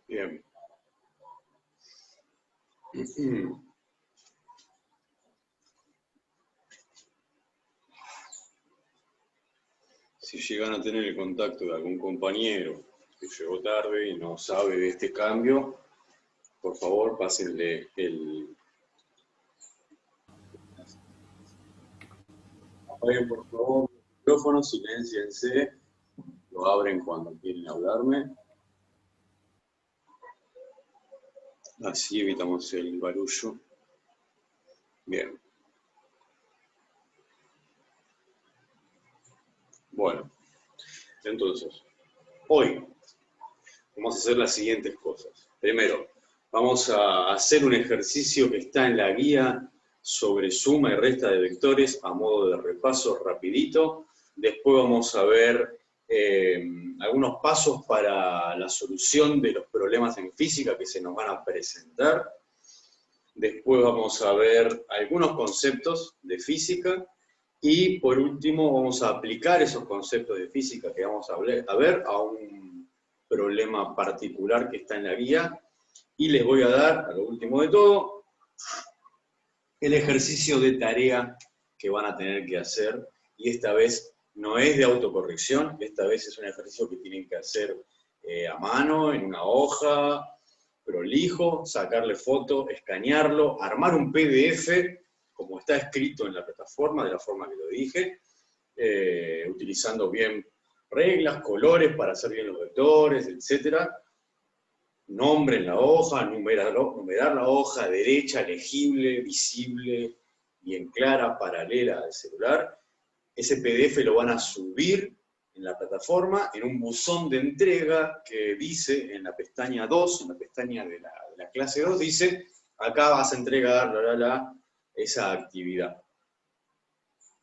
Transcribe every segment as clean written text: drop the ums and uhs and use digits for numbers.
Bien. Si llegan a tener el contacto de algún compañero que llegó tarde y no sabe de este cambio, por favor, pásenle el... Apaguen, por favor, el micrófono, silénciense, lo abren cuando quieren hablarme. Así evitamos el barullo. Bien. Bueno, entonces, hoy vamos a hacer las siguientes cosas. Primero, vamos a hacer un ejercicio que está en la guía sobre suma y resta de vectores a modo de repaso rapidito. Después vamos a ver algunos pasos para la solución de los problemas en física que se nos van a presentar. Después vamos a ver algunos conceptos de física. Y por último vamos a aplicar esos conceptos de física que vamos a ver a un problema particular que está en la guía. Y les voy a dar, a lo último de todo, el ejercicio de tarea que van a tener que hacer. Y esta vez no es de autocorrección, esta vez es un ejercicio que tienen que hacer a mano, en una hoja, prolijo, sacarle foto, escanearlo, armar un PDF, como está escrito en la plataforma, de la forma que lo dije, utilizando bien reglas, colores para hacer bien los vectores, etc. Nombre en la hoja, numerar la hoja, derecha, legible, visible, bien clara, paralela al celular. Ese PDF lo van a subir en la plataforma, en un buzón de entrega que dice en la pestaña 2, en la pestaña de la clase 2, dice, acá vas a entregar esa actividad.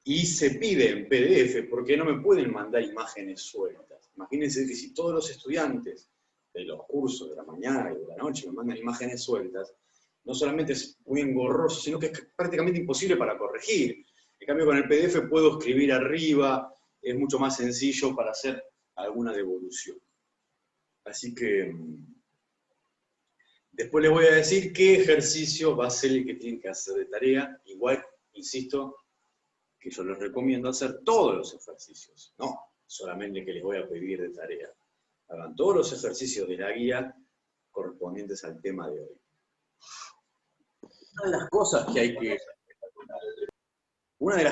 Y se pide en PDF, porque no me pueden mandar imágenes sueltas. Imagínense que si todos los estudiantes de los cursos de la mañana y de la noche me mandan imágenes sueltas, no solamente es muy engorroso, sino que es prácticamente imposible para corregir. En cambio, con el PDF puedo escribir arriba, es mucho más sencillo para hacer alguna devolución. Así que después les voy a decir qué ejercicio va a ser el que tienen que hacer de tarea. Igual, insisto, que yo les recomiendo hacer todos los ejercicios, no solamente que les voy a pedir de tarea. Hagan todos los ejercicios de la guía correspondientes al tema de hoy. Una de las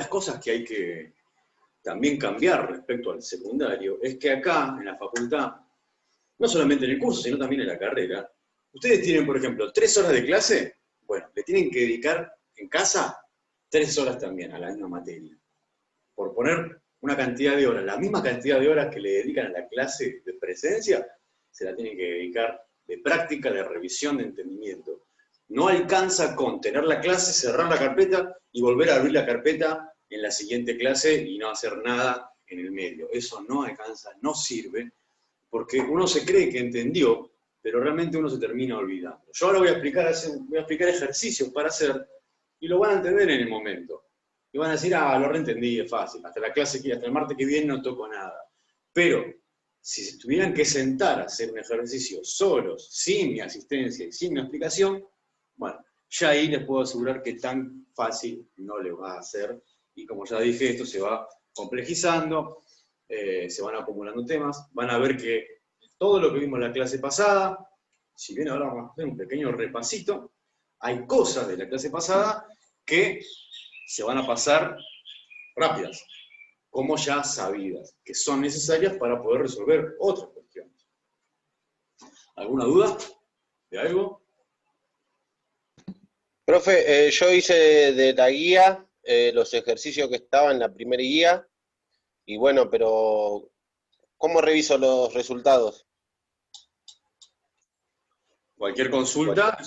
cosas que hay que también cambiar respecto al secundario es que acá, en la facultad, no solamente en el curso, sino también en la carrera, ustedes tienen, por ejemplo, 3 horas de clase, bueno, le tienen que dedicar en casa 3 horas también a la misma materia. Por poner una cantidad de horas, la misma cantidad de horas que le dedican a la clase de presencia, se la tienen que dedicar de práctica, de revisión, de entendimiento. No alcanza con tener la clase, cerrar la carpeta y volver a abrir la carpeta en la siguiente clase y no hacer nada en el medio. Eso no alcanza, no sirve, porque uno se cree que entendió, pero realmente uno se termina olvidando. Yo ahora voy a explicar ejercicios para hacer, y lo van a entender en el momento. Y van a decir, lo reentendí, es fácil, hasta el martes que viene no toco nada. Pero, si se tuvieran que sentar a hacer un ejercicio solos, sin mi asistencia y sin mi explicación, bueno, ya ahí les puedo asegurar que tan fácil no le va a hacer. Y como ya dije, esto se va complejizando, se van acumulando temas, van a ver que todo lo que vimos en la clase pasada, si bien ahora vamos a hacer un pequeño repasito, hay cosas de la clase pasada que se van a pasar rápidas, como ya sabidas, que son necesarias para poder resolver otras cuestiones. ¿Alguna duda de algo? Profe, yo hice de la guía los ejercicios que estaban en la primera guía, y bueno, pero ¿cómo reviso los resultados? Cualquier consulta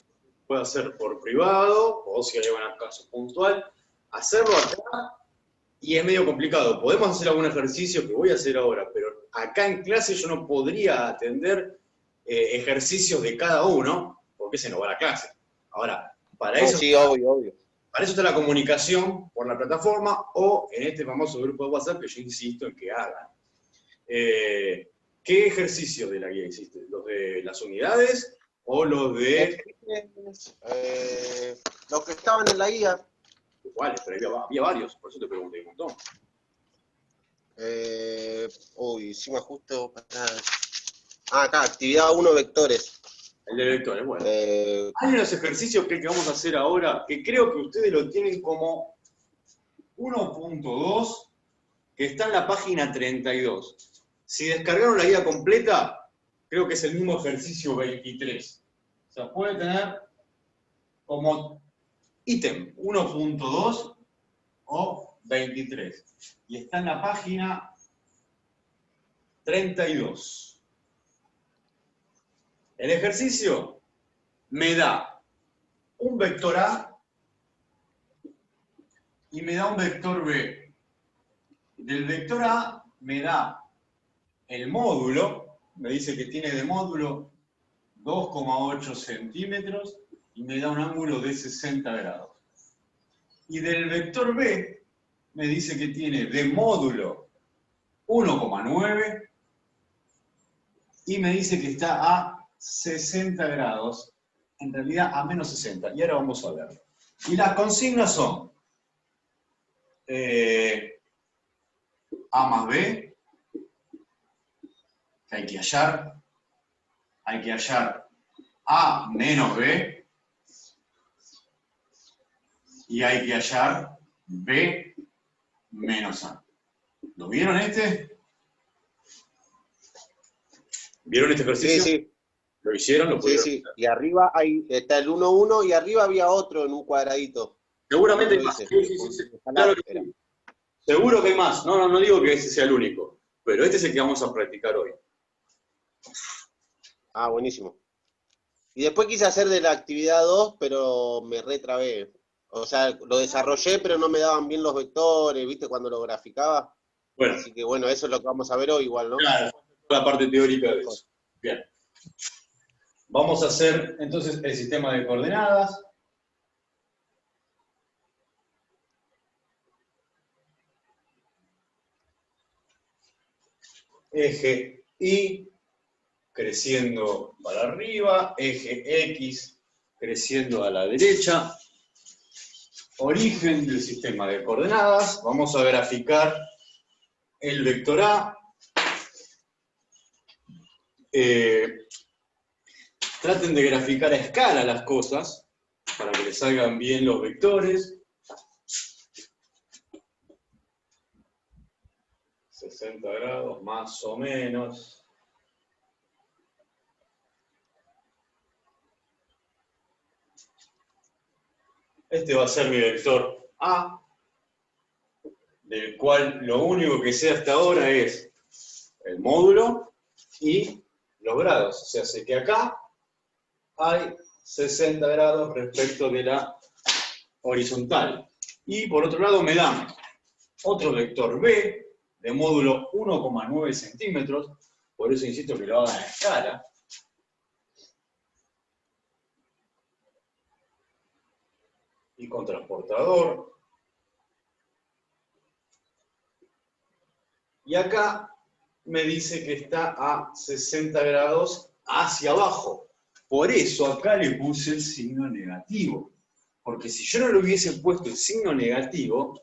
puede hacer por privado, o si hay un caso puntual, hacerlo acá, y es medio complicado. Podemos hacer algún ejercicio que voy a hacer ahora, pero acá en clase yo no podría atender ejercicios de cada uno, porque se nos va la clase. Ahora, para No, eso... sí, obvio. Para eso está la comunicación por la plataforma o en este famoso grupo de WhatsApp que yo insisto en que hagan. ¿Qué ejercicios de la guía hiciste? ¿Los de las unidades o los de...? Los que estaban en la guía. ¿Cuáles? Pero había varios, por eso te pregunté un montón. Encima justo... acá, actividad 1, vectores. El de vectores, bueno. Hay unos ejercicios que vamos a hacer ahora que creo que ustedes lo tienen como 1.2, que está en la página 32. Si descargaron la guía completa, creo que es el mismo ejercicio 23. O sea, puede tener como ítem 1.2 o 23. Y está en la página 32. El ejercicio me da un vector A y me da un vector B. Del vector A me da el módulo, me dice que tiene de módulo 2,8 centímetros y me da un ángulo de 60 grados. Y del vector B me dice que tiene de módulo 1,9 y me dice que está a 60 grados, en realidad a menos 60, y ahora vamos a ver. Y las consignas son A más B, que hay que hallar A menos B, y hay que hallar B menos A. ¿Lo vieron este? ¿Vieron este ejercicio? Sí. ¿Lo hicieron? ¿Lo pudieron? Sí. Y arriba está el 1,1 y arriba había otro en un cuadradito. Seguramente hay más. Sí. Claro que sí. Seguro que hay más. No digo que ese sea el único. Pero este es el que vamos a practicar hoy. Ah, buenísimo. Y después quise hacer de la actividad 2, pero me retrabé. O sea, lo desarrollé, pero no me daban bien los vectores, ¿viste? Cuando lo graficaba. Bueno. Así que bueno, eso es lo que vamos a ver hoy igual, ¿no? Claro, la parte teórica de eso. Bien. Vamos a hacer entonces el sistema de coordenadas. Eje Y creciendo para arriba, eje X creciendo a la derecha. Origen del sistema de coordenadas. Vamos a graficar el vector A. Traten de graficar a escala las cosas para que les salgan bien los vectores. 60 grados, más o menos. Este va a ser mi vector A, del cual lo único que sé hasta ahora es el módulo y los grados. O sea, sé que acá hay 60 grados respecto de la horizontal. Y por otro lado me dan otro vector B de módulo 1,9 centímetros, por eso insisto que lo hagan a escala. Y con transportador. Y acá me dice que está a 60 grados hacia abajo. Por eso acá le puse el signo negativo. Porque si yo no le hubiese puesto el signo negativo,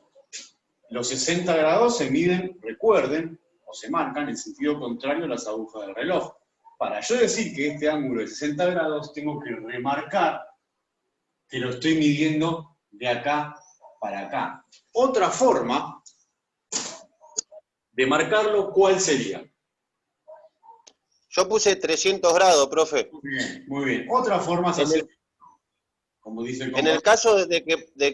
los 60 grados se miden, recuerden, o se marcan en sentido contrario a las agujas del reloj. Para yo decir que este ángulo es 60 grados, tengo que remarcar que lo estoy midiendo de acá para acá. Otra forma de marcarlo, ¿cuál sería? Yo puse 300 grados, profe. Muy bien. Otra forma es hacer, como dice el en el caso de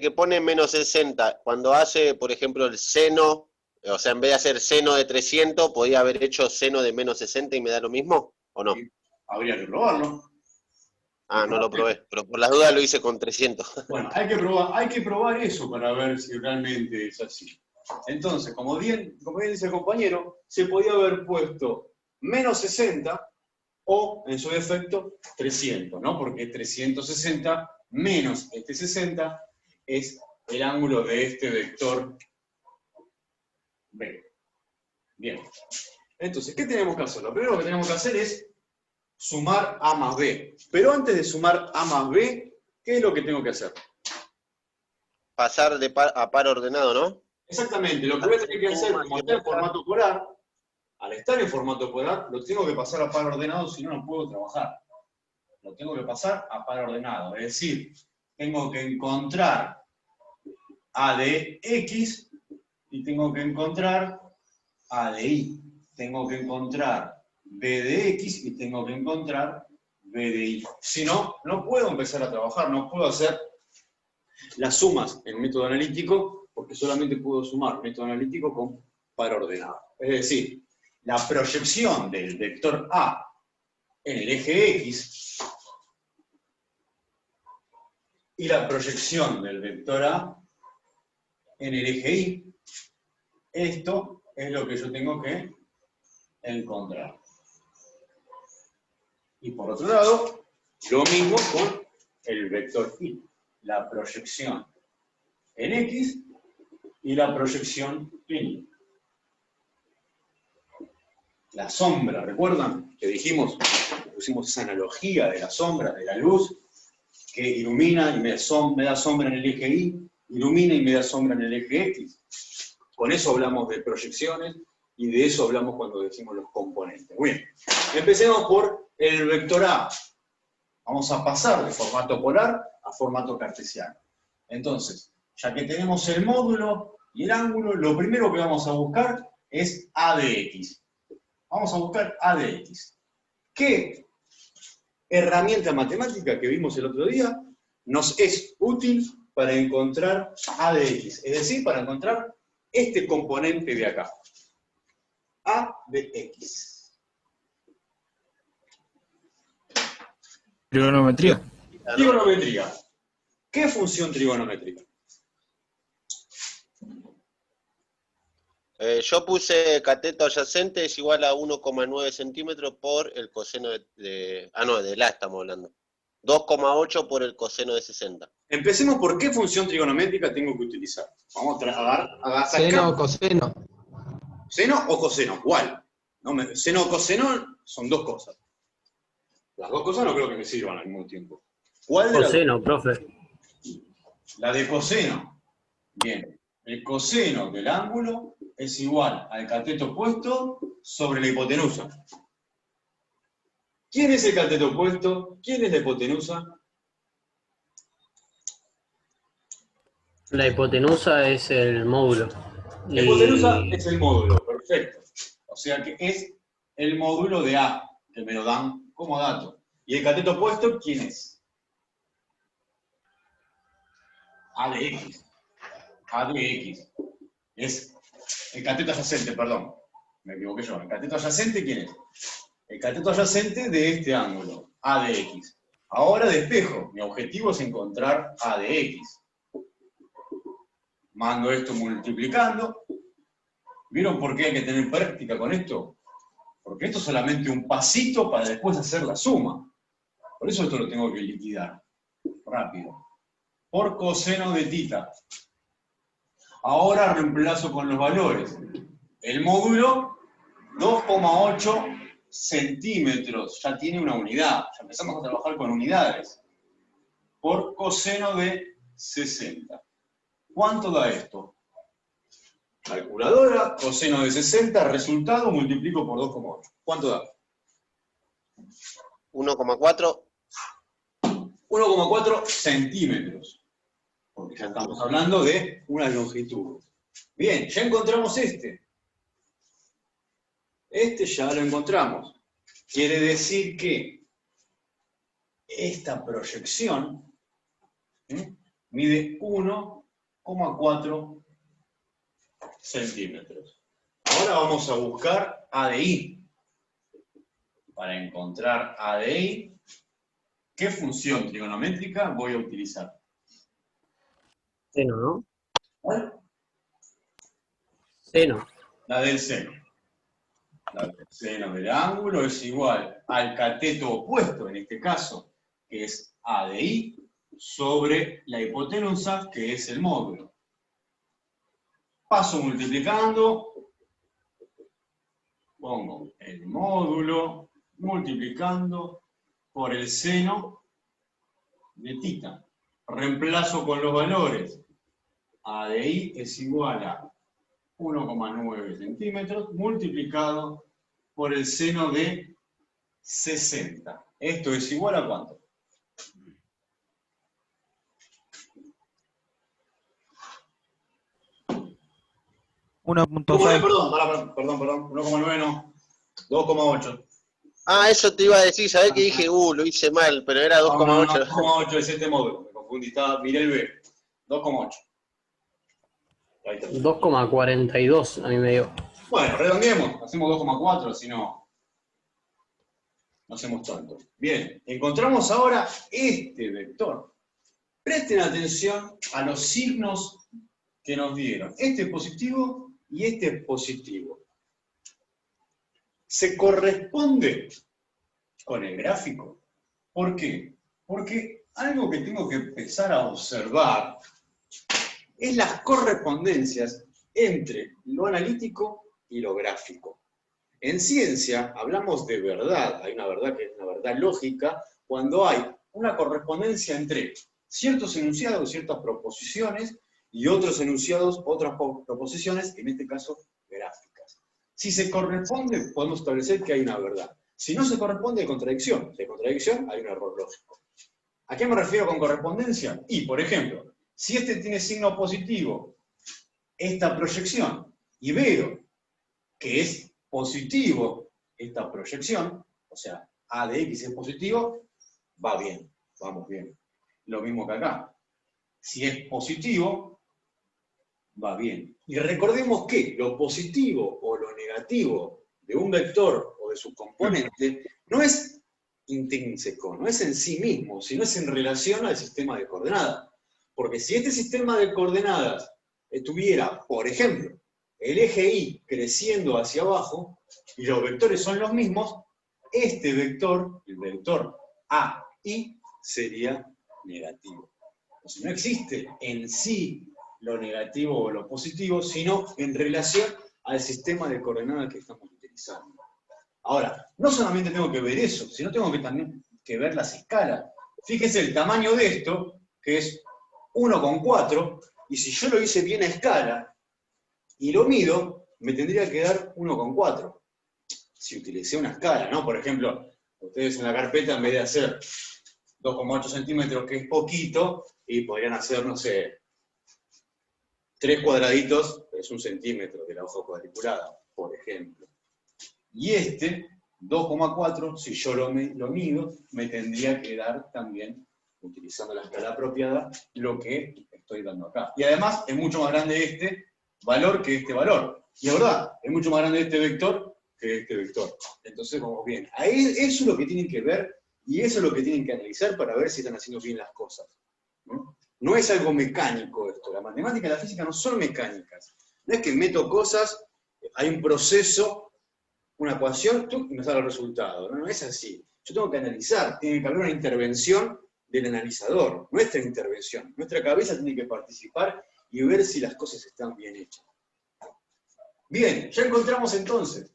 que pone menos 60, cuando hace, por ejemplo, el seno, o sea, en vez de hacer seno de 300, ¿podía haber hecho seno de menos 60 y me da lo mismo? ¿O no? Habría que probarlo. Ah, no lo probé, pero por las dudas lo hice con 300. Bueno, hay que probar eso para ver si realmente es así. Entonces, como bien dice el compañero, se podía haber puesto menos 60 o, en su defecto, 300, ¿no? Porque 360 menos este 60 es el ángulo de este vector B. Bien. Entonces, ¿qué tenemos que hacer? Lo primero que tenemos que hacer es sumar A más B. Pero antes de sumar A más B, ¿qué es lo que tengo que hacer? Pasar de a par ordenado, ¿no? Exactamente, lo que voy a tener que hacer, como está en formato polar, al estar en formato polar, lo tengo que pasar a par ordenado, si no, no puedo trabajar. Lo tengo que pasar a par ordenado, es decir, tengo que encontrar A de X y tengo que encontrar A de Y. Tengo que encontrar B de X y tengo que encontrar B de Y. Si no, no puedo empezar a trabajar, no puedo hacer las sumas en método analítico, porque solamente puedo sumar método analítico con par ordenado. Es decir, la proyección del vector A en el eje X y la proyección del vector A en el eje Y, esto es lo que yo tengo que encontrar. Y por otro lado, lo mismo con el vector Y, la proyección en X y la proyección en Y. La sombra, ¿recuerdan? Que dijimos, pusimos esa analogía de la sombra, de la luz, que ilumina y me da sombra en el eje Y, ilumina y me da sombra en el eje X. Con eso hablamos de proyecciones y de eso hablamos cuando decimos los componentes. Muy bien, empecemos por el vector A. Vamos a pasar de formato polar a formato cartesiano. Entonces, ya que tenemos el módulo y el ángulo, lo primero que vamos a buscar es A de X. Vamos a buscar A de X. ¿Qué herramienta matemática que vimos el otro día nos es útil para encontrar A de X? Es decir, para encontrar este componente de acá. A de X. Trigonometría. Trigonometría. ¿Qué función trigonométrica? Yo puse cateto adyacente es igual a 1,9 centímetros por el coseno del A estamos hablando. 2,8 por el coseno de 60. Empecemos por qué función trigonométrica tengo que utilizar. Vamos a sacar. Seno o coseno. ¿Seno o coseno? ¿Cuál? No, seno o coseno son dos cosas. Las dos cosas no creo que me sirvan al mismo tiempo. ¿Cuál de Coseno, profe. La de coseno. Bien. El coseno del ángulo es igual al cateto opuesto sobre la hipotenusa. ¿Quién es el cateto opuesto? ¿Quién es la hipotenusa? La hipotenusa es el módulo. La hipotenusa es el módulo, perfecto. O sea que es el módulo de A, que me lo dan como dato. ¿Y el cateto opuesto quién es? A de X. A de X. Es el cateto adyacente, perdón. Me equivoqué yo. ¿El cateto adyacente quién es? El cateto adyacente de este ángulo, A de X. Ahora despejo. Mi objetivo es encontrar A de X. Mando esto multiplicando. ¿Vieron por qué hay que tener práctica con esto? Porque esto es solamente un pasito para después hacer la suma. Por eso esto lo tengo que liquidar. Rápido. Por coseno de tita. Ahora reemplazo con los valores. El módulo, 2,8 centímetros. Ya tiene una unidad. Ya empezamos a trabajar con unidades. Por coseno de 60. ¿Cuánto da esto? Calculadora, coseno de 60, resultado, multiplico por 2,8. ¿Cuánto da? 1,4. 1,4 centímetros. Porque ya estamos hablando de una longitud. Bien, ya encontramos este. Este ya lo encontramos. Quiere decir que esta proyección mide 1,4 centímetros. Ahora vamos a buscar A de Y. Para encontrar A de Y, ¿Qué función trigonométrica voy a utilizar? Seno, ¿no? ¿Cuál? Seno. La del seno. La del seno del ángulo es igual al cateto opuesto, en este caso, que es A de I, sobre la hipotenusa, que es el módulo. Paso multiplicando, pongo el módulo multiplicando por el seno de tita. Reemplazo con los valores. A de I es igual a 1,9 centímetros multiplicado por el seno de 60. ¿Esto es igual a cuánto? 1.6. Perdón. 1,9 no. 2,8. Ah, eso te iba a decir, ¿sabés que dije? Lo hice mal, pero era 2,8. 2,8 es este módulo. Me confundí, miré el B. 2,8. Ahí está. 2,42 a mí me dio. Bueno, redondeemos. Hacemos 2,4, si no hacemos tanto. Bien, encontramos ahora este vector. Presten atención a los signos que nos dieron. Este es positivo y este es positivo. Se corresponde con el gráfico. ¿Por qué? Porque algo que tengo que empezar a observar es las correspondencias entre lo analítico y lo gráfico. En ciencia hablamos de verdad, hay una verdad que es una verdad lógica, cuando hay una correspondencia entre ciertos enunciados, ciertas proposiciones, y otros enunciados, otras proposiciones, en este caso gráficas. Si se corresponde, podemos establecer que hay una verdad. Si no se corresponde, hay contradicción. Si hay contradicción, hay un error lógico. ¿A qué me refiero con correspondencia? Y, por ejemplo, si este tiene signo positivo, esta proyección, y veo que es positivo esta proyección, o sea, A de X es positivo, va bien, vamos bien. Lo mismo que acá. Si es positivo, va bien. Y recordemos que lo positivo o lo negativo de un vector o de su componente no es intrínseco, no es en sí mismo, sino es en relación al sistema de coordenadas. Porque si este sistema de coordenadas tuviera, por ejemplo, el eje Y creciendo hacia abajo, y los vectores son los mismos, este vector, el vector AI, sería negativo. O sea, no existe en sí lo negativo o lo positivo, sino en relación al sistema de coordenadas que estamos utilizando. Ahora, no solamente tengo que ver eso, sino tengo que también que ver las escalas. Fíjese el tamaño de esto, que es 1,4, y si yo lo hice bien a escala, y lo mido, me tendría que dar 1,4. Si utilicé una escala, ¿no? Por ejemplo, ustedes en la carpeta, en vez de hacer 2,8 centímetros, que es poquito, y podrían hacer, no sé, 3 cuadraditos, es 1 centímetro de la hoja cuadriculada, por ejemplo. Y este, 2,4, si yo lo mido, me tendría que dar también, utilizando la escala apropiada, lo que estoy dando acá. Y además, es mucho más grande este valor que este valor. Y es verdad, es mucho más grande este vector que este vector. Entonces, vamos bien. Ahí, eso es lo que tienen que ver, y eso es lo que tienen que analizar para ver si están haciendo bien las cosas. ¿No? No es algo mecánico esto, la matemática y la física no son mecánicas. No es que meto cosas, hay un proceso, una ecuación, y me sale el resultado. No es así. Yo tengo que analizar, tiene que haber una intervención del analizador, nuestra intervención. Nuestra cabeza tiene que participar y ver si las cosas están bien hechas. Bien, ya encontramos entonces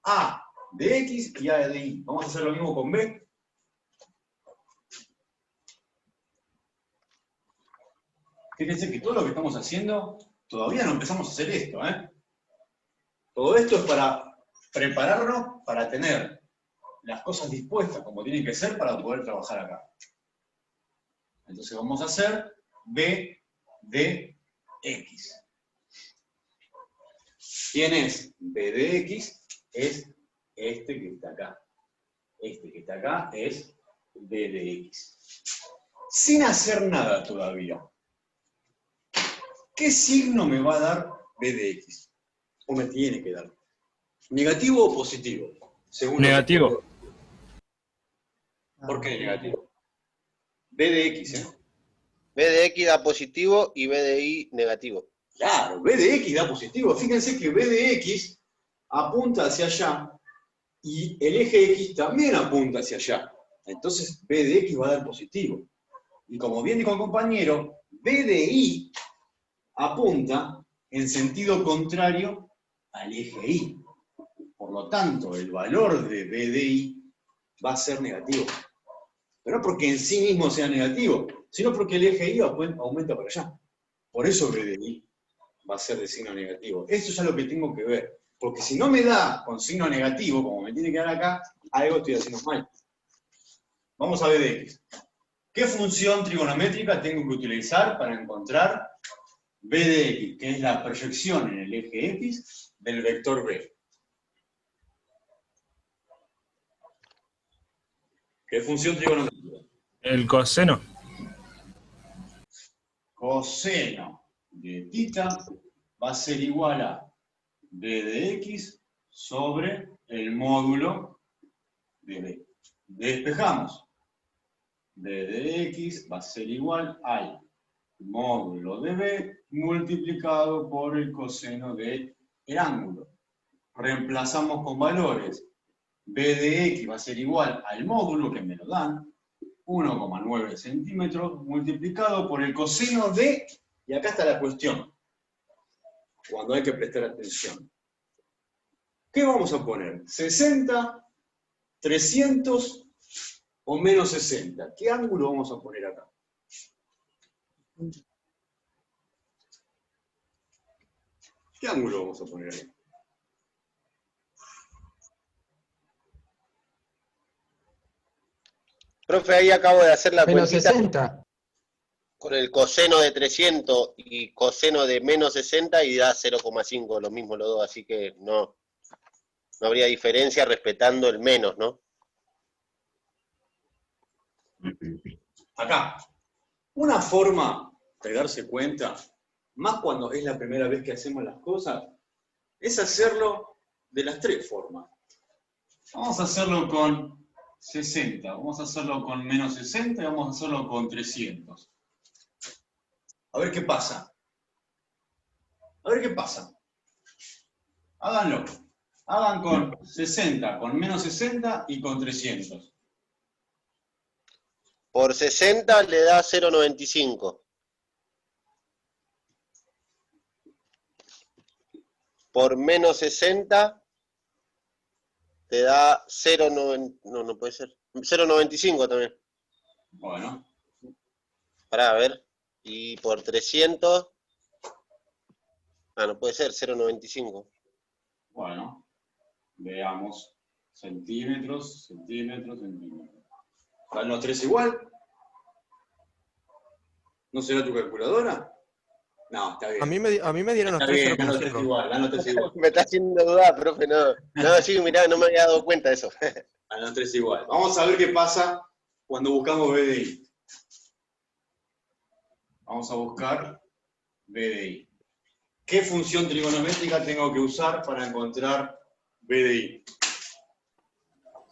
A de X y A de Y. Vamos a hacer lo mismo con B. Fíjense que todo lo que estamos haciendo, todavía no empezamos a hacer esto, ¿eh? Todo esto es para prepararnos para tener las cosas dispuestas como tienen que ser para poder trabajar acá. Entonces vamos a hacer B de X. ¿Quién es? B de X es este que está acá. Este que está acá es B de X. Sin hacer nada todavía. ¿Qué signo me va a dar B de X? ¿O me tiene que dar? ¿Negativo o positivo? Según Negativo. ¿Por qué negativo? B de X, ¿eh? B de X da positivo y B de Y negativo. Claro, B de X da positivo. Fíjense que B de X apunta hacia allá y el eje X también apunta hacia allá. Entonces B de X va a dar positivo. Y como bien dijo el compañero, B de Y apunta en sentido contrario al eje Y. Por lo tanto, el valor de B de Y va a ser negativo. Pero no porque en sí mismo sea negativo, sino porque el eje Y aumenta para allá. Por eso B de Y va a ser de signo negativo. Eso es lo que tengo que ver. Porque si no me da con signo negativo, como me tiene que dar acá, algo estoy haciendo mal. Vamos a B de X. ¿Qué función trigonométrica tengo que utilizar para encontrar B de X, que es la proyección en el eje X del vector B? ¿Qué función trigonométrica? El coseno. Coseno de θ va a ser igual a B de X sobre el módulo de B. Despejamos. B de X va a ser igual al módulo de B multiplicado por el coseno del ángulo. Reemplazamos con valores. B de X va a ser igual al módulo que me lo dan, 1,9 centímetros, multiplicado por el coseno de, y acá está la cuestión, cuando hay que prestar atención. ¿Qué vamos a poner? ¿60, 300 o menos 60? ¿Qué ángulo vamos a poner acá? ¿Qué ángulo vamos a poner ahí? Profe, ahí acabo de hacer la Menos cuentita 60. con el coseno de 300 y coseno de menos 60 y da 0,5, lo mismo los dos, así que no habría diferencia respetando el menos, ¿no? Acá. Una forma de darse cuenta, más cuando es la primera vez que hacemos las cosas, es hacerlo de las tres formas. Vamos a hacerlo con 60, vamos a hacerlo con menos 60 y vamos a hacerlo con 300. A ver qué pasa. A ver qué pasa. Háganlo. Hagan con 60, con menos 60 y con 300. Por 60 le da 0,95. Por menos 60 te da 0,90, no puede ser, 0,95 también. Bueno. Pará, a ver. Y por 300, no puede ser, 0,95. Bueno. Veamos. Centímetros, centímetros, centímetros. ¿Están los tres igual? ¿No será tu calculadora? No, está bien. A mí me dieron los Está tres bien, dan los tres 0,5. igual, dan los tres igual. Me está haciendo dudar, profe, no. No, sí, mirá, no me había dado cuenta de eso. Dan los tres igual. Vamos a ver qué pasa cuando buscamos B de I. Vamos a buscar B de I. ¿Qué función trigonométrica tengo que usar para encontrar B de I?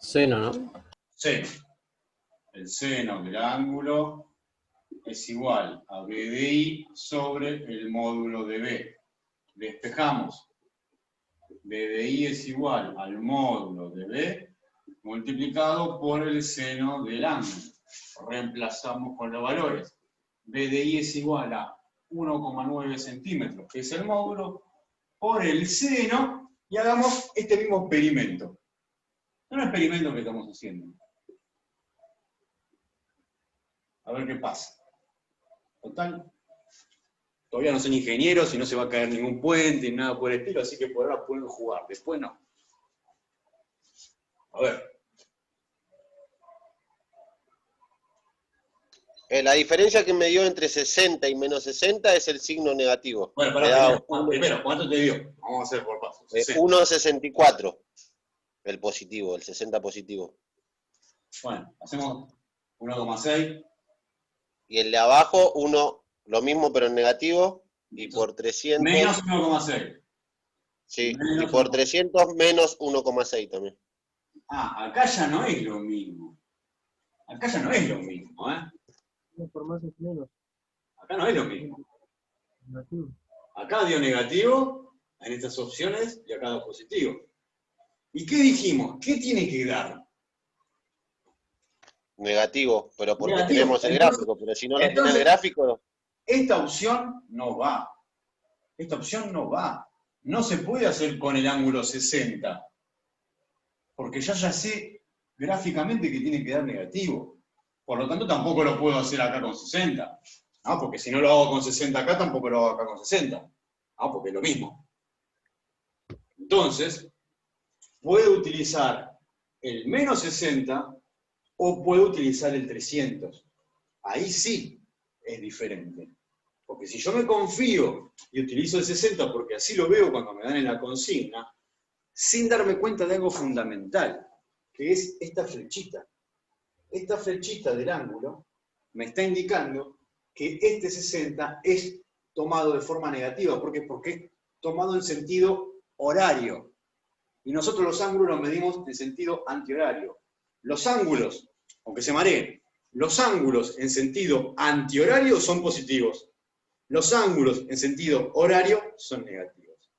Seno, ¿no? Seno. El seno del ángulo es igual a B de I sobre el módulo de B. Despejamos. B de I es igual al módulo de B multiplicado por el seno del ángulo. Reemplazamos con los valores. B de I es igual a 1,9 centímetros, que es el módulo, por el seno, y hagamos este mismo experimento. Es un experimento que estamos haciendo. A ver qué pasa. Total, todavía no son ingenieros y no se va a caer ningún puente ni nada por el estilo, así que por ahora pueden jugar, después no. A ver. La diferencia que me dio entre 60 y menos 60 es el signo negativo. Bueno, Me da primero, ¿cuánto te dio? Vamos a hacer por pasos. 1,64 el positivo, el 60 positivo. Bueno, hacemos 1,6. Y el de abajo, lo mismo pero en negativo, y por 300... Menos 1,6. Sí, menos y por 1,6. 300 menos 1,6 también. Ah, acá ya no es lo mismo. Acá ya no es lo mismo, ¿eh? Menos por más es menos. Acá no es lo mismo. Negativo. Acá dio negativo en estas opciones y acá dio positivo. ¿Y qué dijimos? ¿Qué tiene que dar? Negativo, pero porque Negativo. tenemos el gráfico, pero si no lo tiene el Entonces, gráfico, esta opción no va. Esta opción no va. No se puede hacer con el ángulo 60. Porque ya sé gráficamente que tiene que dar negativo. Por lo tanto, tampoco lo puedo hacer acá con 60. ¿No? Porque si no lo hago con 60 acá, tampoco lo hago acá con 60. ¿No? Porque es lo mismo. Entonces, puedo utilizar el menos 60 o puedo utilizar el 300. Ahí sí es diferente. Porque si yo me confío y utilizo el 60 porque así lo veo cuando me dan en la consigna, sin darme cuenta de algo fundamental, que es esta flechita. Esta flechita del ángulo me está indicando que este 60 es tomado de forma negativa. ¿Por qué? Porque es tomado en sentido horario. Y nosotros los ángulos los medimos en sentido antihorario. Los ángulos, aunque se mareen, los ángulos en sentido antihorario son positivos. Los ángulos en sentido horario son negativos.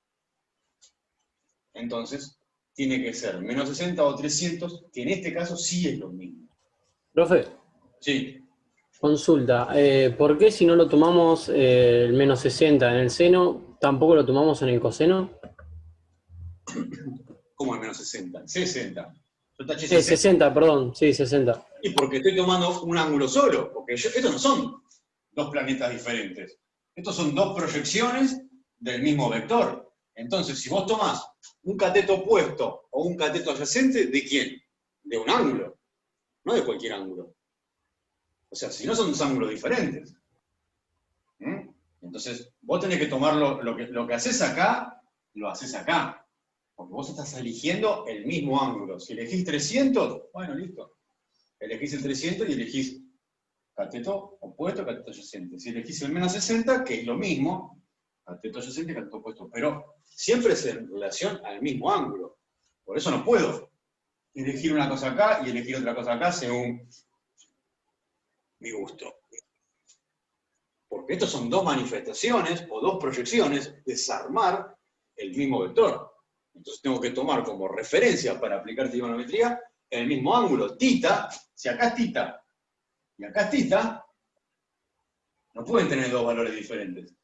Entonces, tiene que ser menos 60 o 300, que en este caso sí es lo mismo. Profe, Sí. consulta. ¿Por qué si no lo tomamos el menos 60 en el seno, tampoco lo tomamos en el coseno? ¿Cómo es menos 60? 60. Yo taché 60. 60, perdón. Sí, 60. Y porque estoy tomando un ángulo solo. Porque estos no son dos planetas diferentes. Estos son dos proyecciones del mismo vector. Entonces, si vos tomás un cateto opuesto o un cateto adyacente, ¿de quién? De un ángulo. No de cualquier ángulo. O sea, si no son dos ángulos diferentes. Entonces, vos tenés que tomar lo que haces acá, lo haces acá. Porque vos estás eligiendo el mismo ángulo. Si elegís 300, bueno, listo. Elegís el 300 y elegís cateto opuesto, cateto adyacente. Si elegís el menos 60, que es lo mismo, cateto adyacente, cateto opuesto. Pero siempre es en relación al mismo ángulo. Por eso no puedo elegir una cosa acá y elegir otra cosa acá según mi gusto. Porque estos son dos manifestaciones o dos proyecciones, desarmar el mismo vector. Entonces tengo que tomar como referencia para aplicar trigonometría el mismo ángulo. Tita, si acá es tita y acá es tita, no pueden tener dos valores diferentes.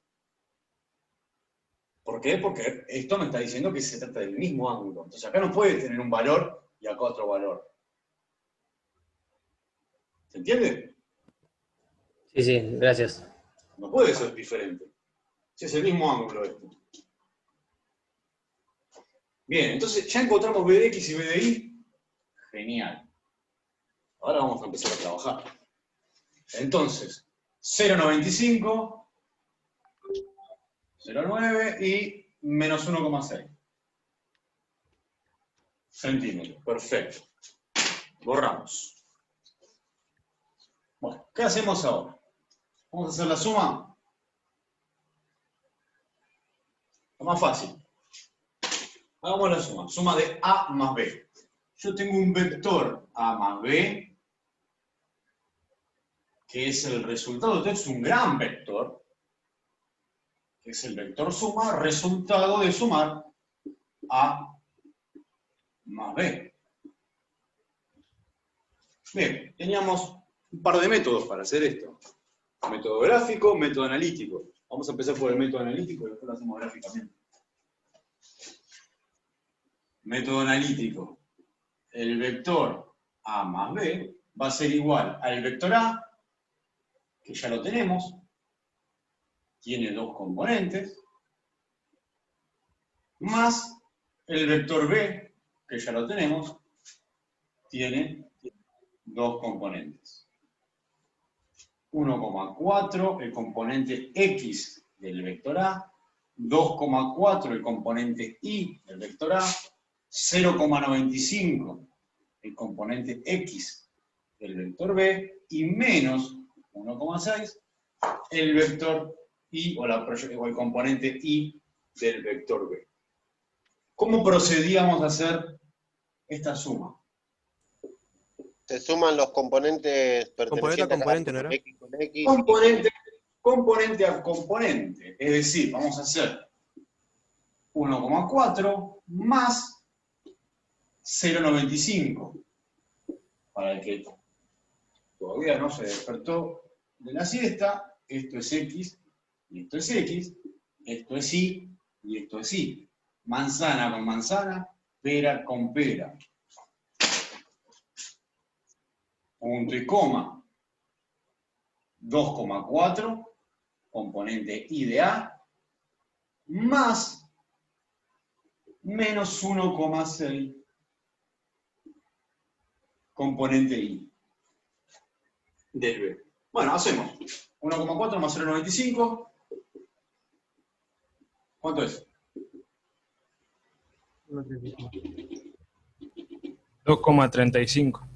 ¿Por qué? Porque esto me está diciendo que se trata del mismo ángulo. Entonces acá no puede tener un valor y acá otro valor. ¿Se entiende? Sí, sí, gracias. No puede ser diferente. Si es el mismo ángulo este. Bien, entonces ya encontramos B de X y B de Y. Genial. Ahora vamos a empezar a trabajar. Entonces, 0,95, 0,9 y menos 1,6 centímetros. Perfecto. Borramos. Bueno, ¿qué hacemos ahora? Vamos a hacer la suma. Lo más fácil. Hagamos la suma. Suma de A más B. Yo tengo un vector A más B, que es el resultado. Esto es un gran vector, que es el vector suma, resultado de sumar A más B. Bien, teníamos un par de métodos para hacer esto. Método gráfico, método analítico. Vamos a empezar por el método analítico y después lo hacemos gráficamente. Método analítico. El vector A más B va a ser igual al vector A, que ya lo tenemos, tiene dos componentes, más el vector B, que ya lo tenemos, tiene dos componentes. 1,4 el componente X del vector A, 2,4 el componente Y del vector A, 0,95 el componente X del vector B y menos 1,6 el vector Y o el componente Y del vector B. ¿Cómo procedíamos a hacer esta suma? Se suman los componentes Componente a pertenecientes componente, ¿no a era? X con X. Componente a componente. Es decir, vamos a hacer 1,4 más 0,95. Para el que todavía no se despertó de la siesta, esto es X y esto es X, esto es Y y esto es Y. Manzana con manzana, pera con pera. Punto y coma. 2,4, componente I de A, más menos 1,6, componente I del B. Bueno, hacemos 1,4 más 0,95. ¿Cuánto es? 2,35.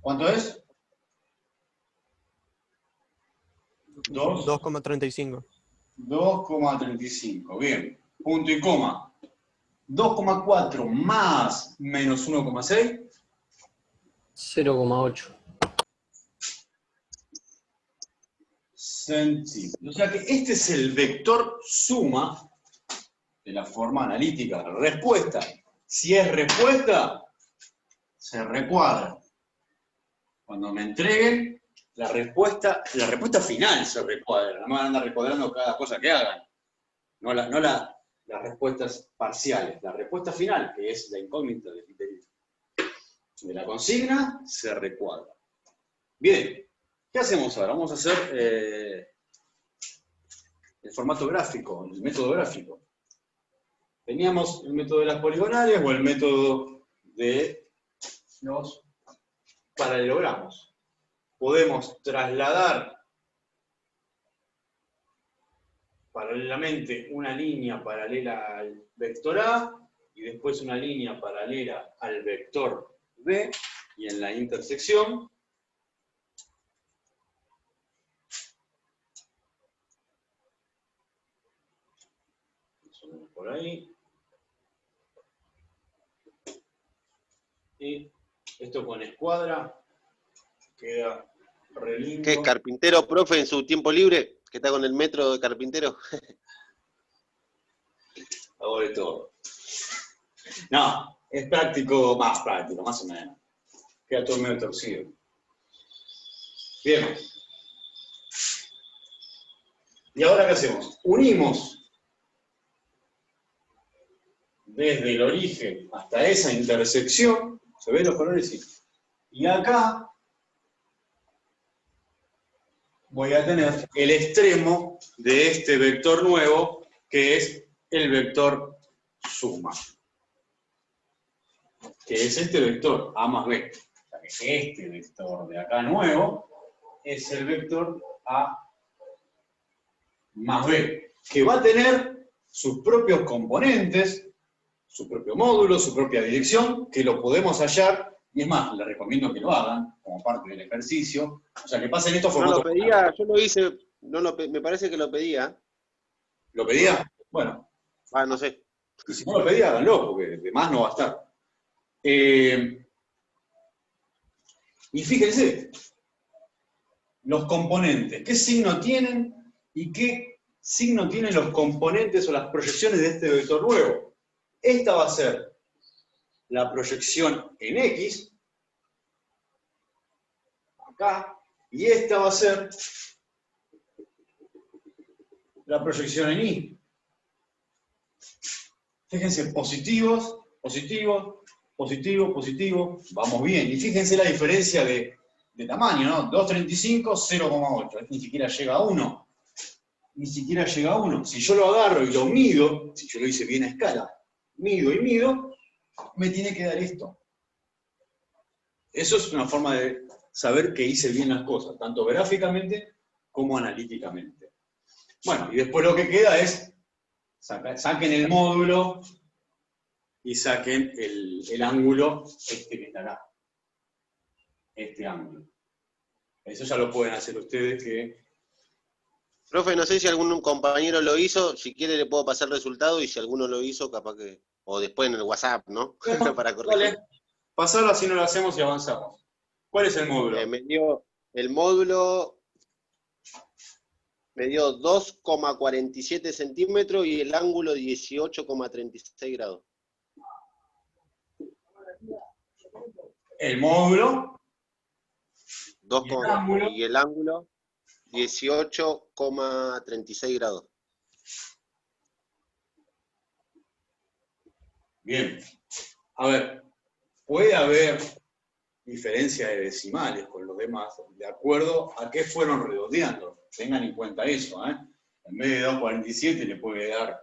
¿Cuánto es? 2,35. 2,35. Bien. Punto y coma. 2,4 más menos 1,6. 0,8. Sencillo. O sea que este es el vector suma de la forma analítica. Respuesta. Si es respuesta, se recuadra. Cuando me entreguen la respuesta final se recuadra. No me van a andar recuadrando cada cosa que hagan. No las respuestas parciales. La respuesta final, que es la incógnita de la consigna, se recuadra. Bien. ¿Qué hacemos ahora? Vamos a hacer el formato gráfico, el método gráfico. Teníamos el método de las poligonales o el método de los paralelogramos. Podemos trasladar paralelamente una línea paralela al vector A y después una línea paralela al vector B, y en la intersección por ahí. Y esto con escuadra queda re lindo. ¿Qué es carpintero, profe, en su tiempo libre? ¿Que está con el metro de carpintero? Hago de todo. No, es práctico, más o menos. Queda todo medio torcido. Bien. ¿Y ahora qué hacemos? Unimos desde el origen hasta esa intersección. ¿Se ven los colores? Sí. Y acá voy a tener el extremo de este vector nuevo, que es el vector suma. Que es este vector, A más B. O sea que este vector de acá nuevo es el vector A más B, que va a tener sus propios componentes, su propio módulo, su propia dirección, que lo podemos hallar, y es más, les recomiendo que lo hagan como parte del ejercicio. O sea, que pasen estos No formatos. lo pedía, yo lo hice, me parece que lo pedía. ¿Lo pedía? Bueno. No sé. Y si no lo pedía, háganlo, porque de más no va a estar. Y fíjense, los componentes, ¿qué signo tienen y qué signo tienen los componentes o las proyecciones de este vector nuevo? Esta va a ser la proyección en X, acá, y esta va a ser la proyección en Y. Fíjense, positivos, positivos, positivo, positivo, vamos bien. Y fíjense la diferencia de tamaño, ¿no? 2,35, 0,8. Ni siquiera llega a 1. Ni siquiera llega a 1. Si yo lo agarro y lo mido, si yo lo hice bien a escala, mido y mido, me tiene que dar esto. Eso es una forma de saber que hice bien las cosas, tanto gráficamente como analíticamente. Bueno, y después lo que queda es, saquen el módulo y saquen el ángulo este que está acá. Este ángulo. Eso ya lo pueden hacer ustedes, que Profe, no sé si algún compañero lo hizo, si quiere le puedo pasar el resultado y si alguno lo hizo, capaz que... O después en el WhatsApp, ¿no? Bueno, Para corregir. dale, pasalo así no lo hacemos y avanzamos. ¿Cuál es el módulo? El módulo me dio 2,47 centímetros y el ángulo 18,36 grados. El módulo Dos ¿Y el con- ángulo? y el ángulo 18,36 grados. Bien. A ver, puede haber diferencia de decimales con los demás, de acuerdo a qué fueron redondeando. Tengan en cuenta eso, ¿eh? En vez de 2,47 le puede dar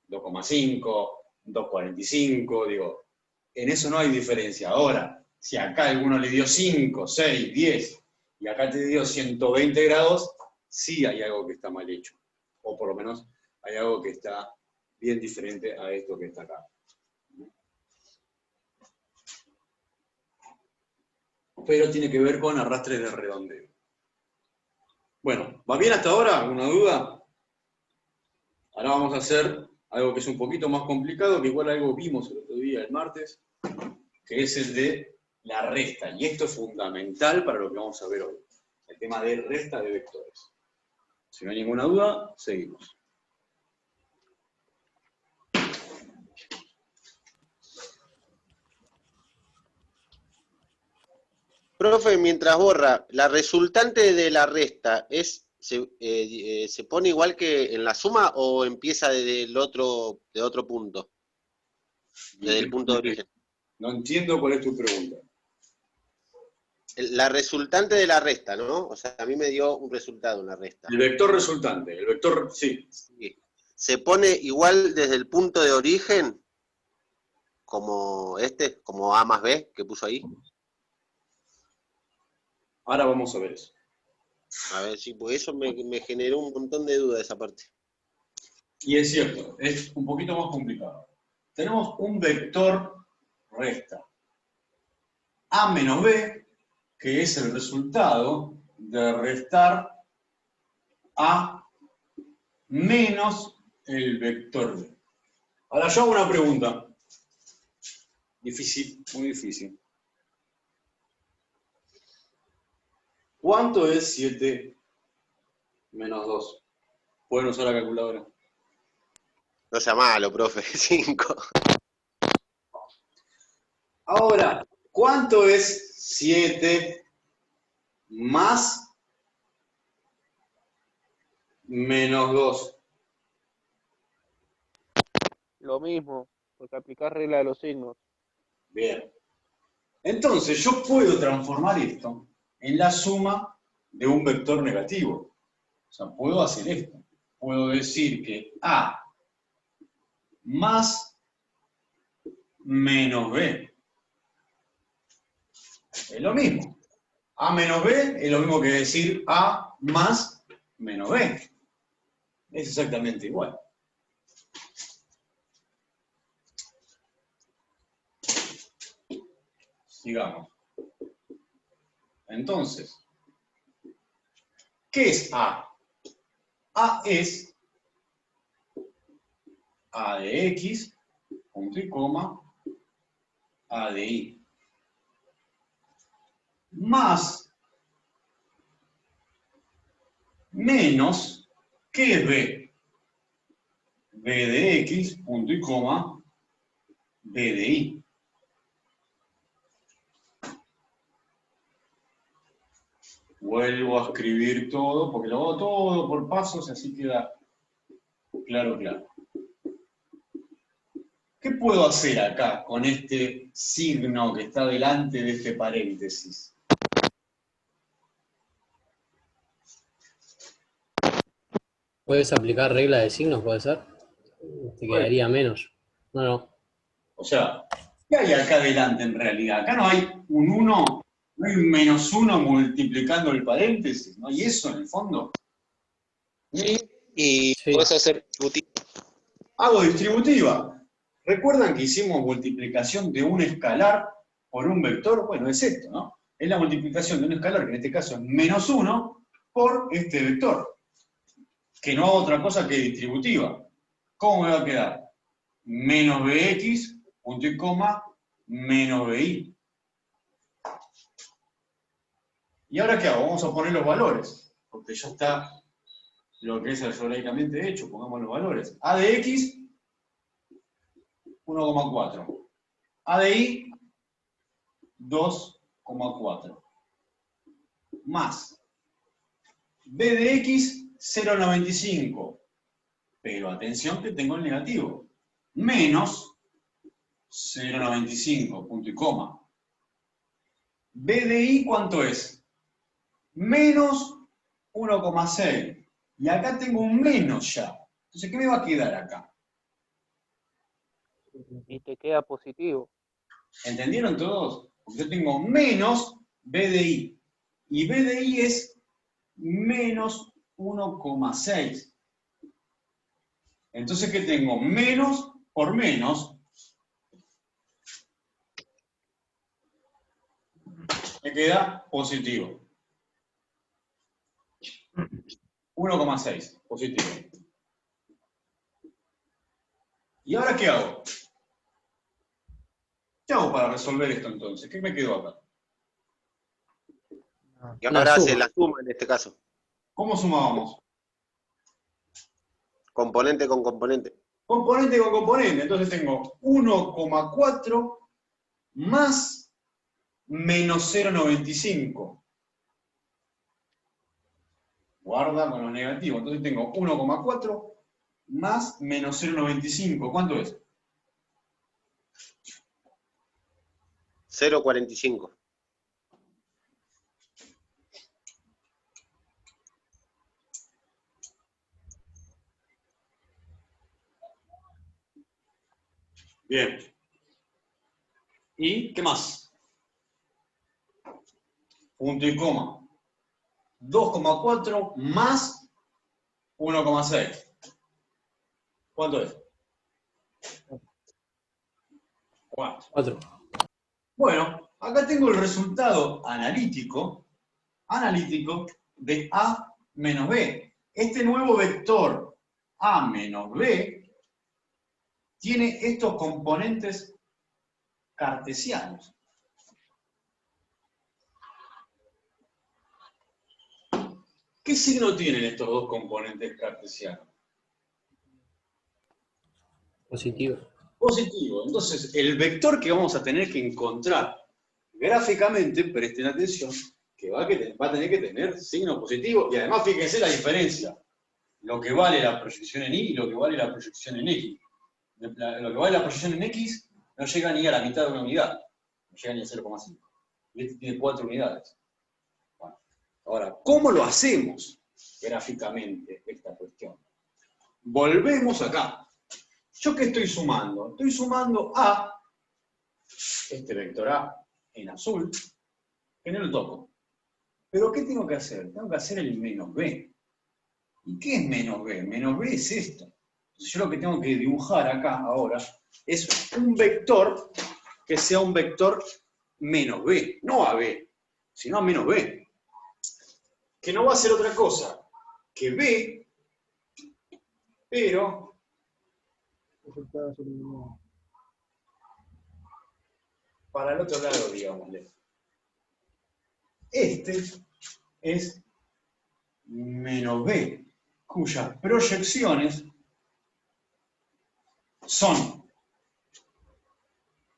2,5, 2,45, digo, en eso no hay diferencia. Ahora, si acá alguno le dio 5, 6, 10 y acá te dio 120 grados, sí hay algo que está mal hecho. O por lo menos hay algo que está bien diferente a esto que está acá. Pero tiene que ver con arrastres de redondeo. Bueno, ¿va bien hasta ahora? ¿Alguna duda? Ahora vamos a hacer algo que es un poquito más complicado, que igual algo vimos el otro día, el martes, que es el de la resta. Y esto es fundamental para lo que vamos a ver hoy. El tema de resta de vectores. Si no hay ninguna duda, seguimos. Profe, mientras borra, ¿la resultante de la resta se pone igual que en la suma o empieza de otro punto? Desde el punto de origen. No entiendo cuál es tu pregunta. La resultante de la resta, ¿no? O sea, a mí me dio un resultado en la resta. El vector resultante, el vector, sí. Sí. ¿Se pone igual desde el punto de origen como como A más B que puso ahí? Ahora vamos a ver eso. A ver, sí, pues eso me generó un montón de dudas esa parte. Y es cierto, es un poquito más complicado. Tenemos un vector resta. A menos B, que es el resultado de restar A menos el vector B. Ahora yo hago una pregunta. Difícil, muy difícil. ¿Cuánto es 7 menos 2? ¿Pueden usar la calculadora? No sea malo, profe, 5. Ahora, ¿cuánto es 7 más menos 2? Lo mismo, porque aplicás regla de los signos. Bien. Entonces, yo puedo transformar esto en la suma de un vector negativo. O sea, puedo hacer esto. Puedo decir que A más menos B es lo mismo. A menos B es lo mismo que decir A más menos B. Es exactamente igual. Sigamos. Entonces, ¿qué es A? A es A de X, punto y coma, A de Y. Más, menos, ¿qué es B? B de X, punto y coma, B de Y. Vuelvo a escribir todo, porque lo hago todo por pasos, así queda claro, claro. ¿Qué puedo hacer acá con este signo que está delante de este paréntesis? ¿Puedes aplicar regla de signos, puede ser? Te quedaría menos. No. O sea, ¿qué hay acá adelante en realidad? Acá no hay un 1, no hay un menos 1 multiplicando el paréntesis, ¿no? ¿Y eso en el fondo? Sí, y Sí. puedes hacer Hago distributiva. ¿Recuerdan que hicimos multiplicación de un escalar por un vector? Bueno, es esto, ¿no? Es la multiplicación de un escalar, que en este caso es menos 1, por este vector. que no hago otra cosa que distributiva. ¿Cómo me va a quedar? Menos bx, punto y coma, menos bi. ¿Y ahora qué hago? Vamos a poner los valores, porque ya está lo que es algebraicamente hecho. Pongamos los valores. A de x, 1,4. A de y, 2,4. Más b de x, 0,95. Pero atención que tengo el negativo. Menos 0,95, punto y coma. B de y, ¿cuánto es? Menos 1,6. Y acá tengo un menos ya. Entonces, ¿qué me va a quedar acá? Y te queda positivo. ¿Entendieron todos? Porque yo tengo menos B de I. Y B de I es menos 1,6. Entonces, ¿qué tengo? Menos por menos. Me queda positivo. 1,6. Positivo. ¿Y ahora qué hago? ¿Qué hago para resolver esto entonces? ¿Qué me quedó acá? Y ahora hace suma. la suma en este caso. ¿Cómo sumábamos? Componente con componente. Componente con componente. Entonces tengo 1,4 más menos 0,95. Guarda con los negativos. Entonces tengo 1,4 más menos 0,95. ¿Cuánto es? 0,45. Bien. ¿Y qué más? Punto y coma. 2,4 más 1,6. ¿Cuánto es? 4. 4. Bueno, acá tengo el resultado analítico de A menos B. Este nuevo vector A menos B tiene estos componentes cartesianos. ¿Qué signo tienen estos dos componentes cartesianos? Positivo. Positivo. Entonces, el vector que vamos a tener que encontrar gráficamente, presten atención, que va a tener que tener signo positivo, y además fíjense la diferencia. Lo que vale la proyección en Y y lo que vale la proyección en X. Lo que vale la proyección en X no llega ni a la mitad de una unidad. No llega ni a 0,5. Y este tiene 4 unidades. Bueno, ahora, ¿cómo lo hacemos gráficamente esta cuestión? Volvemos acá. ¿Yo qué estoy sumando? Estoy sumando a este vector A en azul, que no lo toco. ¿Pero qué tengo que hacer? Tengo que hacer el menos B. ¿Y qué es menos B? Menos B es esto. Entonces yo lo que tengo que dibujar acá ahora es un vector que sea un vector menos B. No a B, sino a menos B. Que no va a ser otra cosa que B, pero para el otro lado, digámosle. Este es menos B, cuyas proyecciones son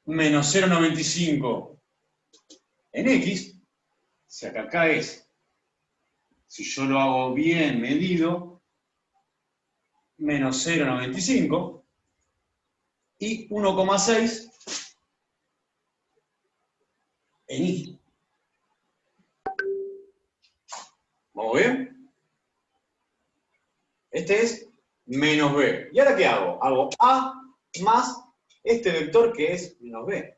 menos 0,95 en X, o sea que acá es, si yo lo hago bien medido, menos 0,95 y 1,6 en Y. ¿Vamos bien? Este es menos B. ¿Y ahora qué hago? Hago A más este vector que es menos B.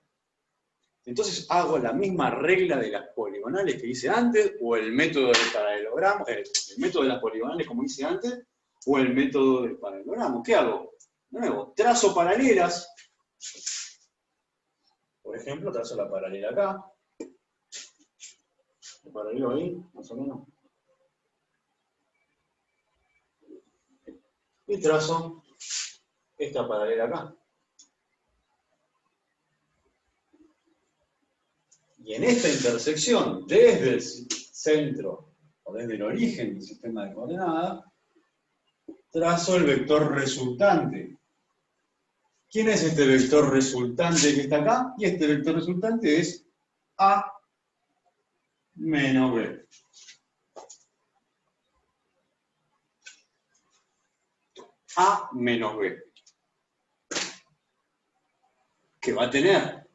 Entonces hago la misma regla de las poligonales que hice antes, o el método del paralelogramo, el método de las poligonales como hice antes, o el método del paralelogramo. ¿Qué hago? De nuevo, trazo paralelas. Por ejemplo, trazo la paralela acá. El paralelo ahí, más o menos. y trazo esta paralela acá. Y en esta intersección, desde el centro o desde el origen del sistema de coordenadas, trazo el vector resultante. ¿Quién es este vector resultante que está acá? Y este vector resultante es A menos B. A menos B. Que va a tener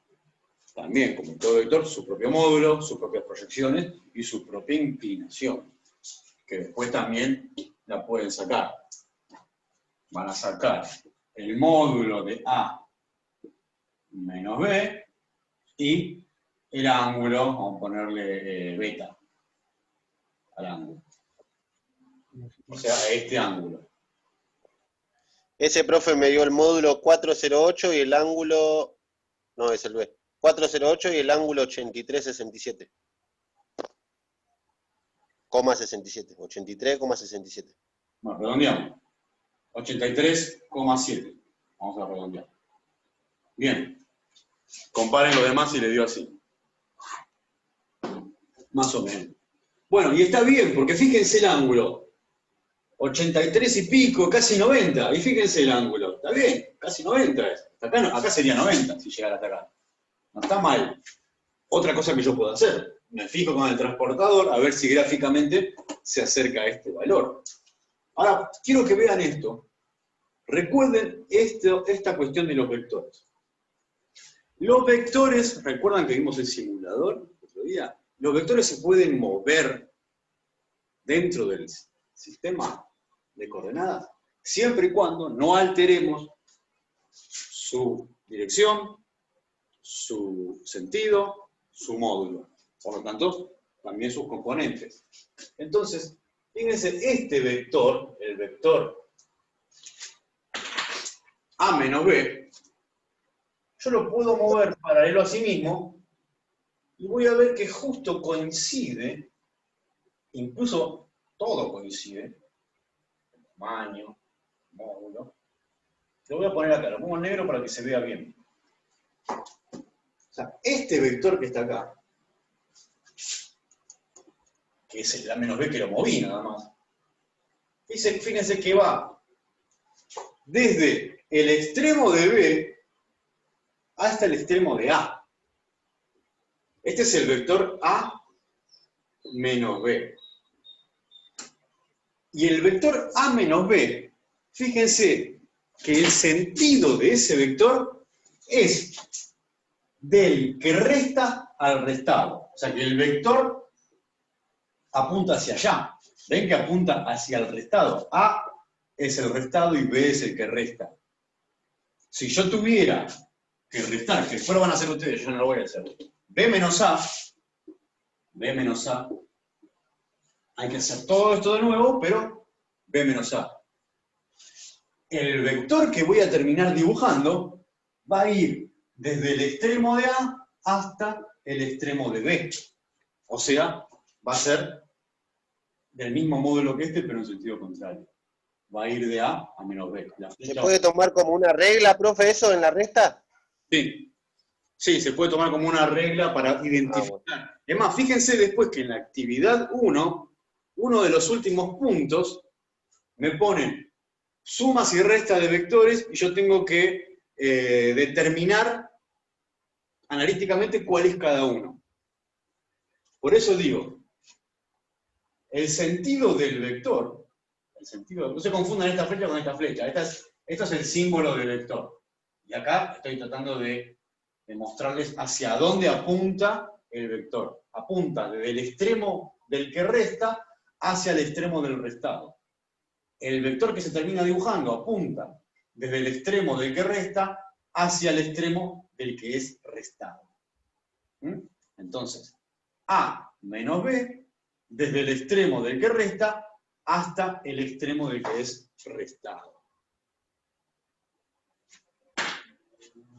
también, como todo vector, su propio módulo, sus propias proyecciones y su propia inclinación, que después también la pueden sacar. Van a sacar el módulo de A menos B y el ángulo, vamos a ponerle beta al ángulo. O sea, a este ángulo. Ese profe me dio el módulo 408 y el ángulo... No, es el B. 408 y el ángulo 83,67. 83,67. Bueno, redondeamos. 83,7. Vamos a redondear. Bien. Comparen lo demás y le dio así. Más o menos. Bueno, y está bien, porque fíjense el ángulo. 83 y pico, casi 90. Y fíjense el ángulo. Está bien, casi 90 es. Acá sería 90 si llegara hasta acá. No está mal. Otra cosa que yo puedo hacer. Me fijo con el transportador a ver si gráficamente se acerca a este valor. Ahora, quiero que vean esto. Recuerden esta cuestión de los vectores. Los vectores, ¿recuerdan que vimos el simulador el otro día? Los vectores se pueden mover dentro del sistema de coordenadas, siempre y cuando no alteremos su dirección, su sentido, su módulo. Por lo tanto, también sus componentes. Entonces, fíjense, este vector, el vector A menos B, yo lo puedo mover paralelo a sí mismo y voy a ver que justo coincide, incluso todo coincide, el tamaño, el módulo. Lo voy a poner acá, lo pongo en negro para que se vea bien. O sea, este vector que está acá, que es el A menos B que lo moví nada más, fíjense que va desde el extremo de B hasta el extremo de A. Este es el vector A menos B. Y el vector A menos B, fíjense que el sentido de ese vector es del que resta al restado. O sea que el vector apunta hacia allá. ¿Ven que apunta hacia el restado? A es el restado y B es el que resta. Si yo tuviera que restar, que después lo van a hacer ustedes, yo no lo voy a hacer. B menos A, hay que hacer todo esto de nuevo, pero B menos A. El vector que voy a terminar dibujando va a ir desde el extremo de A hasta el extremo de B. O sea, va a ser del mismo módulo que este, pero en sentido contrario. Va a ir de A a menos B. ¿Se puede tomar como una regla, profe, eso en la resta? Sí. Sí, se puede tomar como una regla para identificar. Bueno. Es más, fíjense después que en la actividad 1, uno de los últimos puntos, me ponen sumas y restas de vectores y yo tengo que determinar analíticamente cuál es cada uno. Por eso digo, el sentido del vector, no se confundan esta flecha con esta flecha, esto es el símbolo del vector. Y acá estoy tratando de mostrarles hacia dónde apunta el vector. Apunta desde el extremo del que resta hacia el extremo del restado. El vector que se termina dibujando apunta desde el extremo del que resta hacia el extremo del que es restado. Entonces, A menos B, desde el extremo del que resta hasta el extremo del que es restado.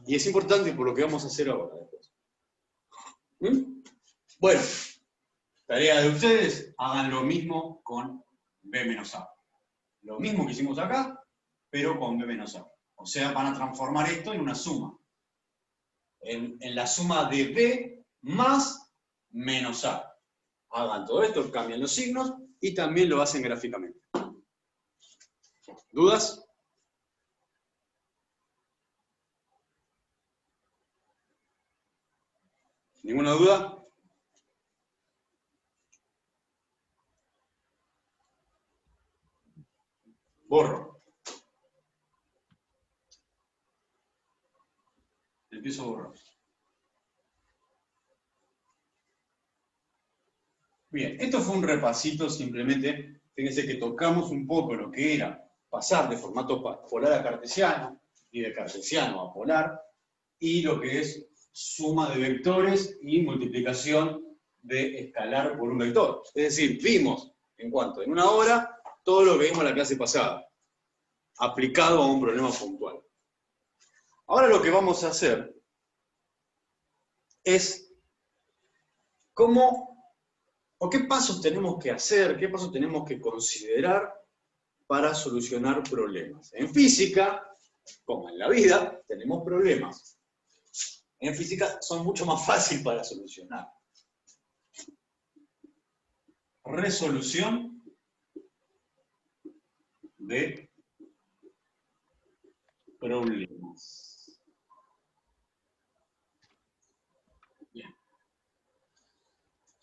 Y es importante por lo que vamos a hacer ahora después. Bueno, tarea de ustedes, hagan lo mismo con B menos A. Lo mismo que hicimos acá, pero con b menos a. O sea, van a transformar esto en una suma. En la suma de b más menos a. Hagan todo esto, cambian los signos y también lo hacen gráficamente. ¿Dudas? ¿Ninguna duda? Borro. Empiezo a borrar. Bien, esto fue un repasito simplemente. Fíjense que tocamos un poco lo que era pasar de formato polar a cartesiano y de cartesiano a polar, y lo que es suma de vectores y multiplicación de escalar por un vector. Es decir, vimos en una hora todo lo que vimos en la clase pasada, aplicado a un problema puntual. Ahora lo que vamos a hacer es qué pasos tenemos que hacer, qué pasos tenemos que considerar para solucionar problemas. En física, como en la vida, tenemos problemas. En física son mucho más fáciles para solucionar. Resolución de problemas. Bien.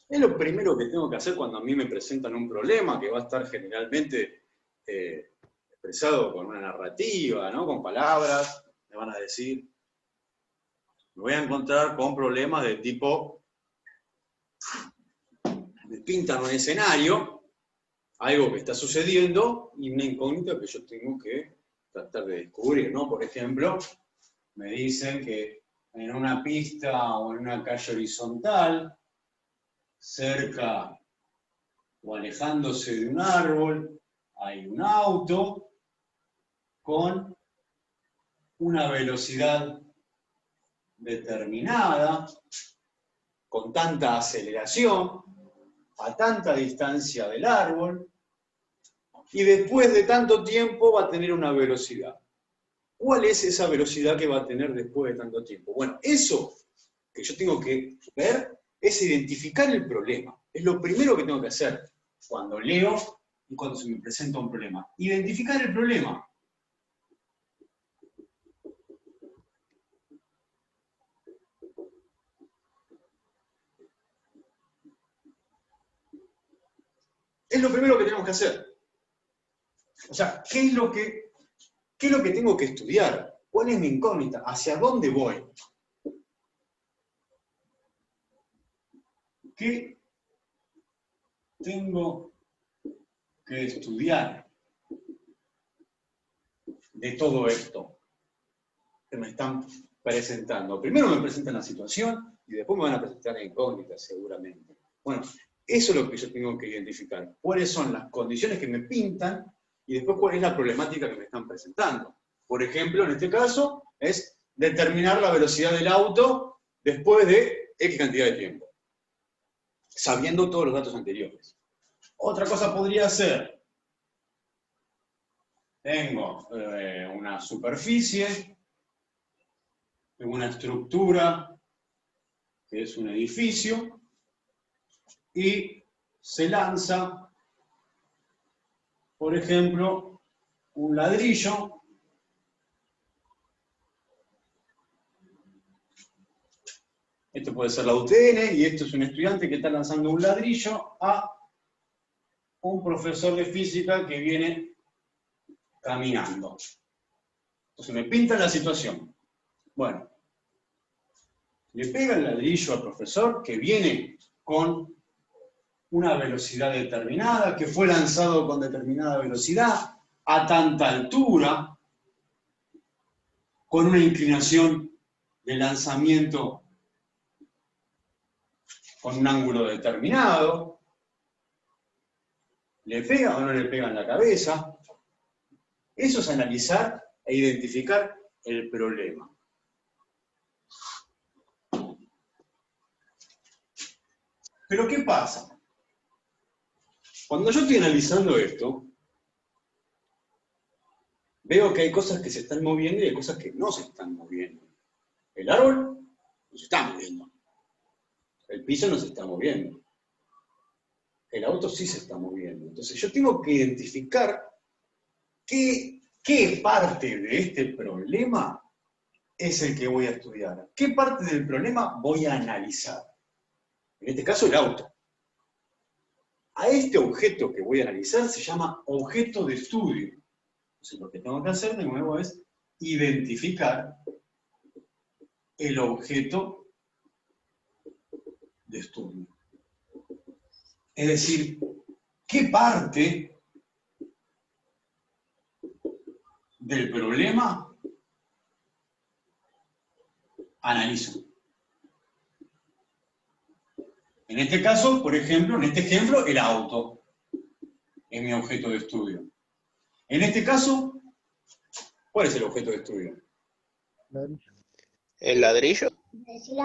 Es lo primero que tengo que hacer cuando a mí me presentan un problema, que va a estar generalmente expresado con una narrativa, ¿no? Con palabras. Me van a decir, me voy a encontrar con problemas de tipo, me pintan un escenario, algo que está sucediendo, y una incógnita que yo tengo que tratar de descubrir, ¿no? Por ejemplo, me dicen que en una pista o en una calle horizontal, cerca o alejándose de un árbol, hay un auto con una velocidad determinada, con tanta aceleración, a tanta distancia del árbol, y después de tanto tiempo va a tener una velocidad. ¿Cuál es esa velocidad que va a tener después de tanto tiempo? Bueno, eso que yo tengo que ver es identificar el problema. Es lo primero que tengo que hacer cuando leo y cuando se me presenta un problema. Identificar el problema. Es lo primero que tenemos que hacer. O sea, ¿qué es lo que tengo que estudiar? ¿Cuál es mi incógnita? ¿Hacia dónde voy? ¿Qué tengo que estudiar de todo esto que me están presentando? Primero me presentan la situación y después me van a presentar la incógnita, seguramente. Bueno, eso es lo que yo tengo que identificar. ¿Cuáles son las condiciones que me pintan y después cuál es la problemática que me están presentando? Por ejemplo, en este caso, es determinar la velocidad del auto después de X cantidad de tiempo, sabiendo todos los datos anteriores. Otra cosa podría ser, tengo una superficie, tengo una estructura, que es un edificio, y se lanza, por ejemplo, un ladrillo Esto puede ser la UTN, y esto es un estudiante que está lanzando un ladrillo a un profesor de física que viene caminando. Entonces me pinta la situación. Bueno, le pega el ladrillo al profesor que viene con una velocidad determinada, que fue lanzado con determinada velocidad, a tanta altura, con una inclinación de lanzamiento con un ángulo determinado. ¿Le pega o no le pega en la cabeza? Eso es analizar e identificar el problema. Pero ¿qué pasa? Cuando yo estoy analizando esto, veo que hay cosas que se están moviendo y hay cosas que no se están moviendo. El árbol no se está moviendo. El piso no se está moviendo. El auto sí se está moviendo. Entonces yo tengo que identificar qué parte de este problema es el que voy a estudiar. ¿Qué parte del problema voy a analizar? En este caso, el auto. A este objeto que voy a analizar se llama objeto de estudio. Entonces, lo que tengo que hacer de nuevo es identificar el objeto de estudio. Es decir, ¿qué parte del problema analizo? En este caso, por ejemplo, en este ejemplo, el auto es mi objeto de estudio. En este caso, ¿cuál es el objeto de estudio? ¿El ladrillo?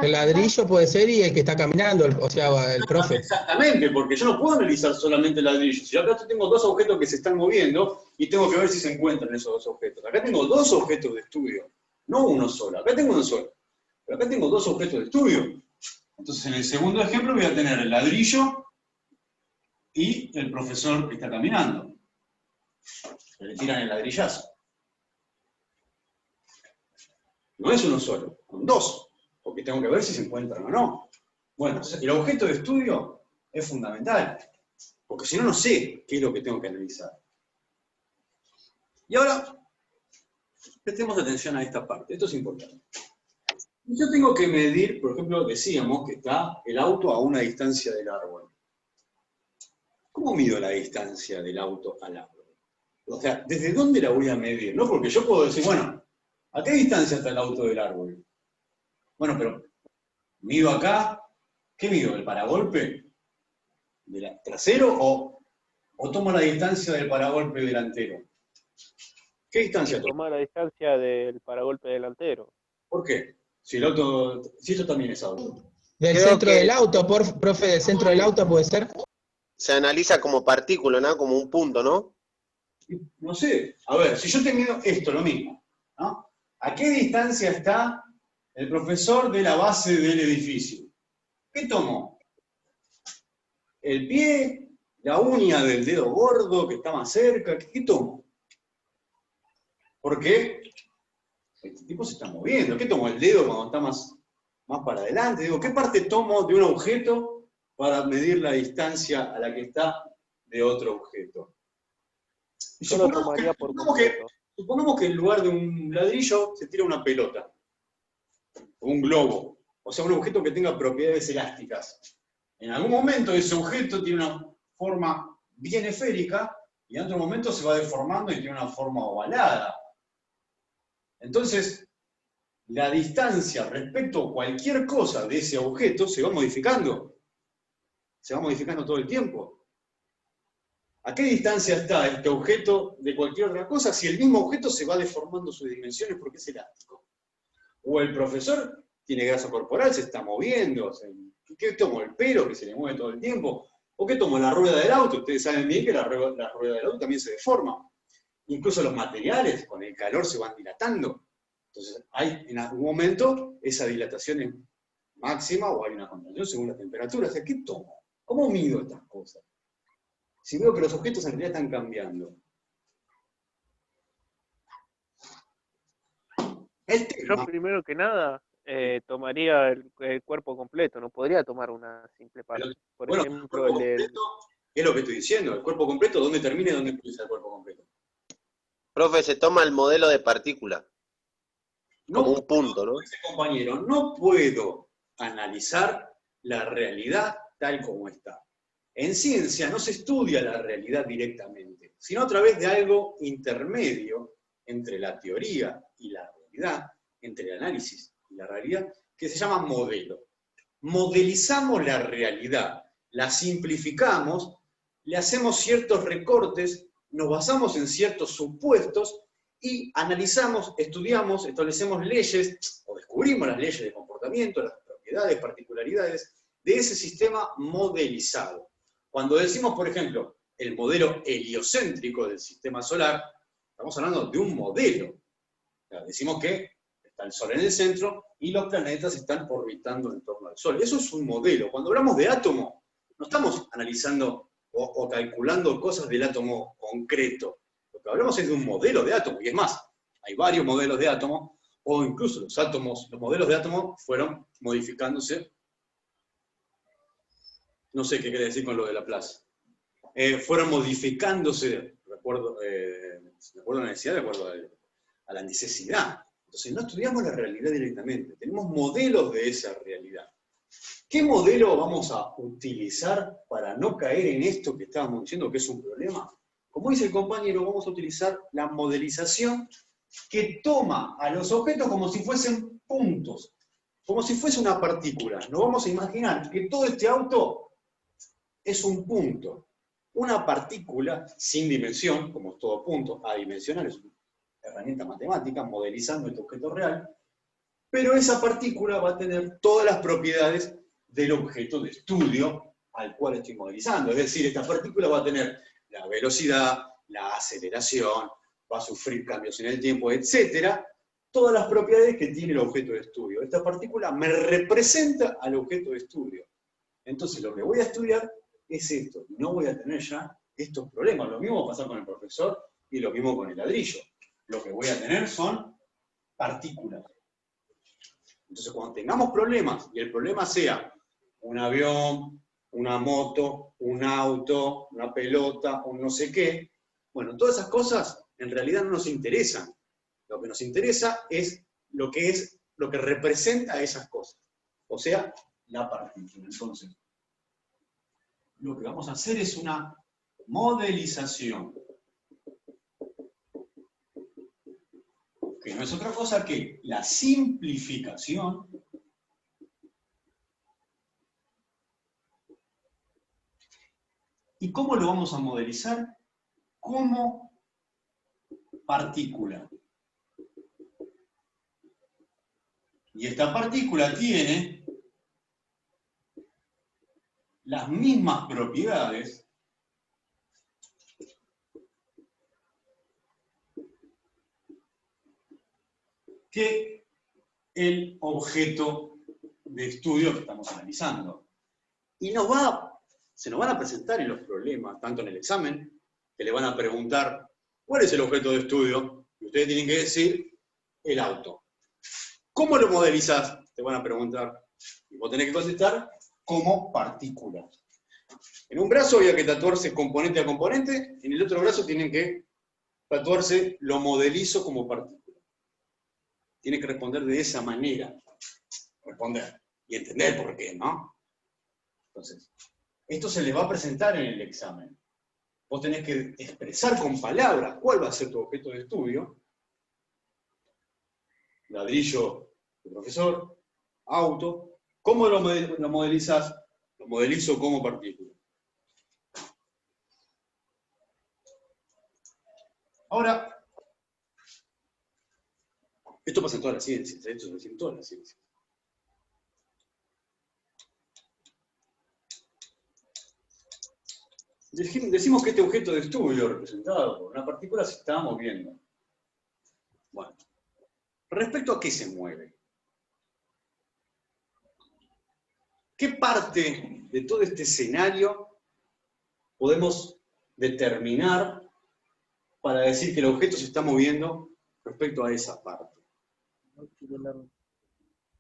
El ladrillo puede ser y el que está caminando, o sea, el profe. Exactamente, porque yo no puedo analizar solamente el ladrillo. Si yo acá tengo dos objetos que se están moviendo y tengo que ver si se encuentran esos dos objetos. Acá tengo dos objetos de estudio, no uno solo. Acá tengo uno solo, pero acá tengo dos objetos de estudio. Entonces, en el segundo ejemplo voy a tener el ladrillo y el profesor que está caminando. Que le tiran el ladrillazo. No es uno solo, son dos, porque tengo que ver si se encuentran o no. Bueno, entonces, el objeto de estudio es fundamental, porque si no, no sé qué es lo que tengo que analizar. Y ahora, prestemos atención a esta parte, esto es importante. Yo tengo que medir, por ejemplo, decíamos que está el auto a una distancia del árbol. ¿Cómo mido la distancia del auto al árbol? O sea, ¿desde dónde la voy a medir? ¿No? Porque yo puedo decir, bueno, ¿a qué distancia está el auto del árbol? Bueno, pero mido acá, ¿qué mido? ¿El paragolpe trasero o tomo la distancia del paragolpe delantero? ¿Qué distancia tomo? Toma la distancia del paragolpe delantero. ¿Por qué? Si esto también es auto. Del Creo centro que- del auto, profe, del centro del auto puede ser. Se analiza como partícula, ¿no? Como un punto, ¿no? No sé, a ver, si yo te mido esto, lo mismo, ¿no? ¿A qué distancia está el profesor de la base del edificio? ¿Qué tomo? ¿El pie? ¿La uña del dedo gordo que está más cerca? ¿Qué tomo? Porque este tipo se está moviendo. ¿Qué tomo? ¿El dedo cuando está más para adelante? Digo, ¿qué parte tomo de un objeto para medir la distancia a la que está de otro objeto? Y Yo lo tomaría por completo. supongamos que en lugar de un ladrillo se tira una pelota, o un globo, o sea, un objeto que tenga propiedades elásticas. En algún momento ese objeto tiene una forma bien esférica y en otro momento se va deformando y tiene una forma ovalada. Entonces, la distancia respecto a cualquier cosa de ese objeto se va modificando. Se va modificando todo el tiempo. ¿A qué distancia está este objeto de cualquier otra cosa si el mismo objeto se va deformando sus dimensiones porque es elástico? O el profesor tiene grasa corporal, se está moviendo. ¿Qué tomo? ¿El pelo que se le mueve todo el tiempo? ¿O qué tomo? La rueda del auto. Ustedes saben bien que la rueda del auto también se deforma. Incluso los materiales con el calor se van dilatando. Entonces, hay en algún momento esa dilatación es máxima o hay una contracción según la temperatura. O sea, ¿qué tomo? ¿Cómo mido estas cosas? Si veo que los objetos en realidad están cambiando. Yo primero que nada tomaría el cuerpo completo, no podría tomar una simple parte. Por bueno, ejemplo, el cuerpo completo, ¿qué es lo que estoy diciendo? El cuerpo completo, ¿dónde termina y dónde empieza el cuerpo completo? Profe, se toma el modelo de partícula. No, Como un punto, ¿no? dice compañero, no puedo analizar la realidad tal como está. En ciencia no se estudia la realidad directamente, sino a través de algo intermedio entre la teoría y la realidad, entre el análisis y la realidad, que se llama modelo. Modelizamos la realidad, la simplificamos, le hacemos ciertos recortes, nos basamos en ciertos supuestos y analizamos, estudiamos, establecemos leyes o descubrimos las leyes de comportamiento, las propiedades, particularidades de ese sistema modelizado. Cuando decimos, por ejemplo, el modelo heliocéntrico del sistema solar, Estamos hablando de un modelo. O sea, decimos que está el Sol en el centro y los planetas están orbitando en torno al Sol. Eso es un modelo. Cuando hablamos de átomo, no estamos analizando o calculando cosas del átomo concreto. Lo que hablamos es de un modelo de átomo. Y es más, hay varios modelos de átomo, o incluso los modelos de átomo fueron modificándose. No sé qué quiere decir con lo de Laplace. Fueron modificándose, de acuerdo a la necesidad, de acuerdo a la necesidad. Entonces no estudiamos la realidad directamente, tenemos modelos de esa realidad. ¿Qué modelo vamos a utilizar para no caer en esto que estábamos diciendo que es un problema? Como dice el compañero, vamos a utilizar la modelización que toma a los objetos como si fuesen puntos, como si fuese una partícula. Nos vamos a imaginar que todo este auto es un punto. Una partícula sin dimensión, como es todo punto, adimensional, es una herramienta matemática, modelizando este objeto real, pero esa partícula va a tener todas las propiedades del objeto de estudio al cual estoy modelizando. Es decir, esta partícula va a tener la velocidad, la aceleración, va a sufrir cambios en el tiempo, etc. Todas las propiedades que tiene el objeto de estudio. Esta partícula me representa al objeto de estudio. Entonces lo que voy a estudiar es esto. No voy a tener ya estos problemas. Lo mismo va a pasar con el profesor y lo mismo con el ladrillo. Lo que voy a tener son partículas. Entonces cuando tengamos problemas, y el problema sea un avión, una moto, un auto, una pelota, un no sé qué, bueno, todas esas cosas en realidad no nos interesan. Lo que nos interesa es lo que representa esas cosas. O sea, la partícula. Entonces, lo que vamos a hacer es una modelización. Que no es otra cosa que la simplificación ¿y cómo lo vamos a modelizar? Como partícula. Y esta partícula tiene las mismas propiedades que el objeto de estudio que estamos analizando. Y se nos van a presentar en los problemas, tanto en el examen, que le van a preguntar, ¿cuál es el objeto de estudio? Y ustedes tienen que decir, el auto. ¿Cómo lo modelizás? Te van a preguntar. Y vos tenés que contestar, como partícula. En un brazo había que tatuarse componente a componente, en el otro brazo tienen que tatuarse, lo modelizo como partícula. Tiene que responder de esa manera. Responder. Y entender por qué, ¿no? Entonces, esto se les va a presentar en el examen. Vos tenés que expresar con palabras cuál va a ser tu objeto de estudio. Ladrillo de profesor, auto. ¿Cómo lo modelizás? Lo modelizo como partícula. Ahora, esto pasa en todas las ciencias, esto pasa en todas las ciencias. Decimos que este objeto de estudio representado por una partícula se está moviendo. Bueno, ¿respecto a qué se mueve? ¿Qué parte de todo este escenario podemos determinar para decir que el objeto se está moviendo respecto a esa parte?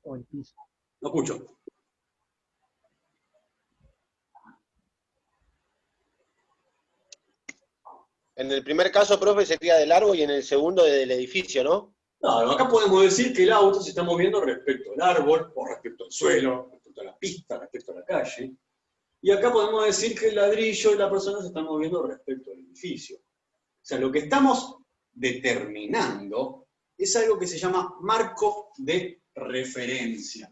O el piso. No escucho. En el primer caso, profe, sería del árbol y en el segundo del edificio, ¿no? No, acá podemos decir que el auto se está moviendo respecto al árbol, o respecto al suelo, respecto a la pista, respecto a la calle. Y acá podemos decir que el ladrillo y la persona se están moviendo respecto al edificio. O sea, lo que estamos determinando es algo que se llama marco de referencia.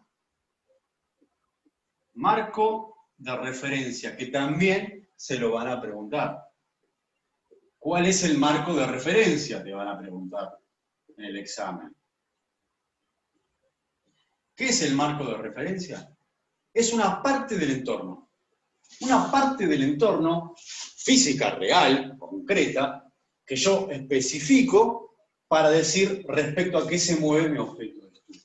Marco de referencia, que también se lo van a preguntar. ¿Cuál es el marco de referencia? Te van a preguntar en el examen. ¿Qué es el marco de referencia? Es una parte del entorno. Una parte del entorno, física, real, concreta, que yo especifico para decir respecto a qué se mueve mi objeto de estudio.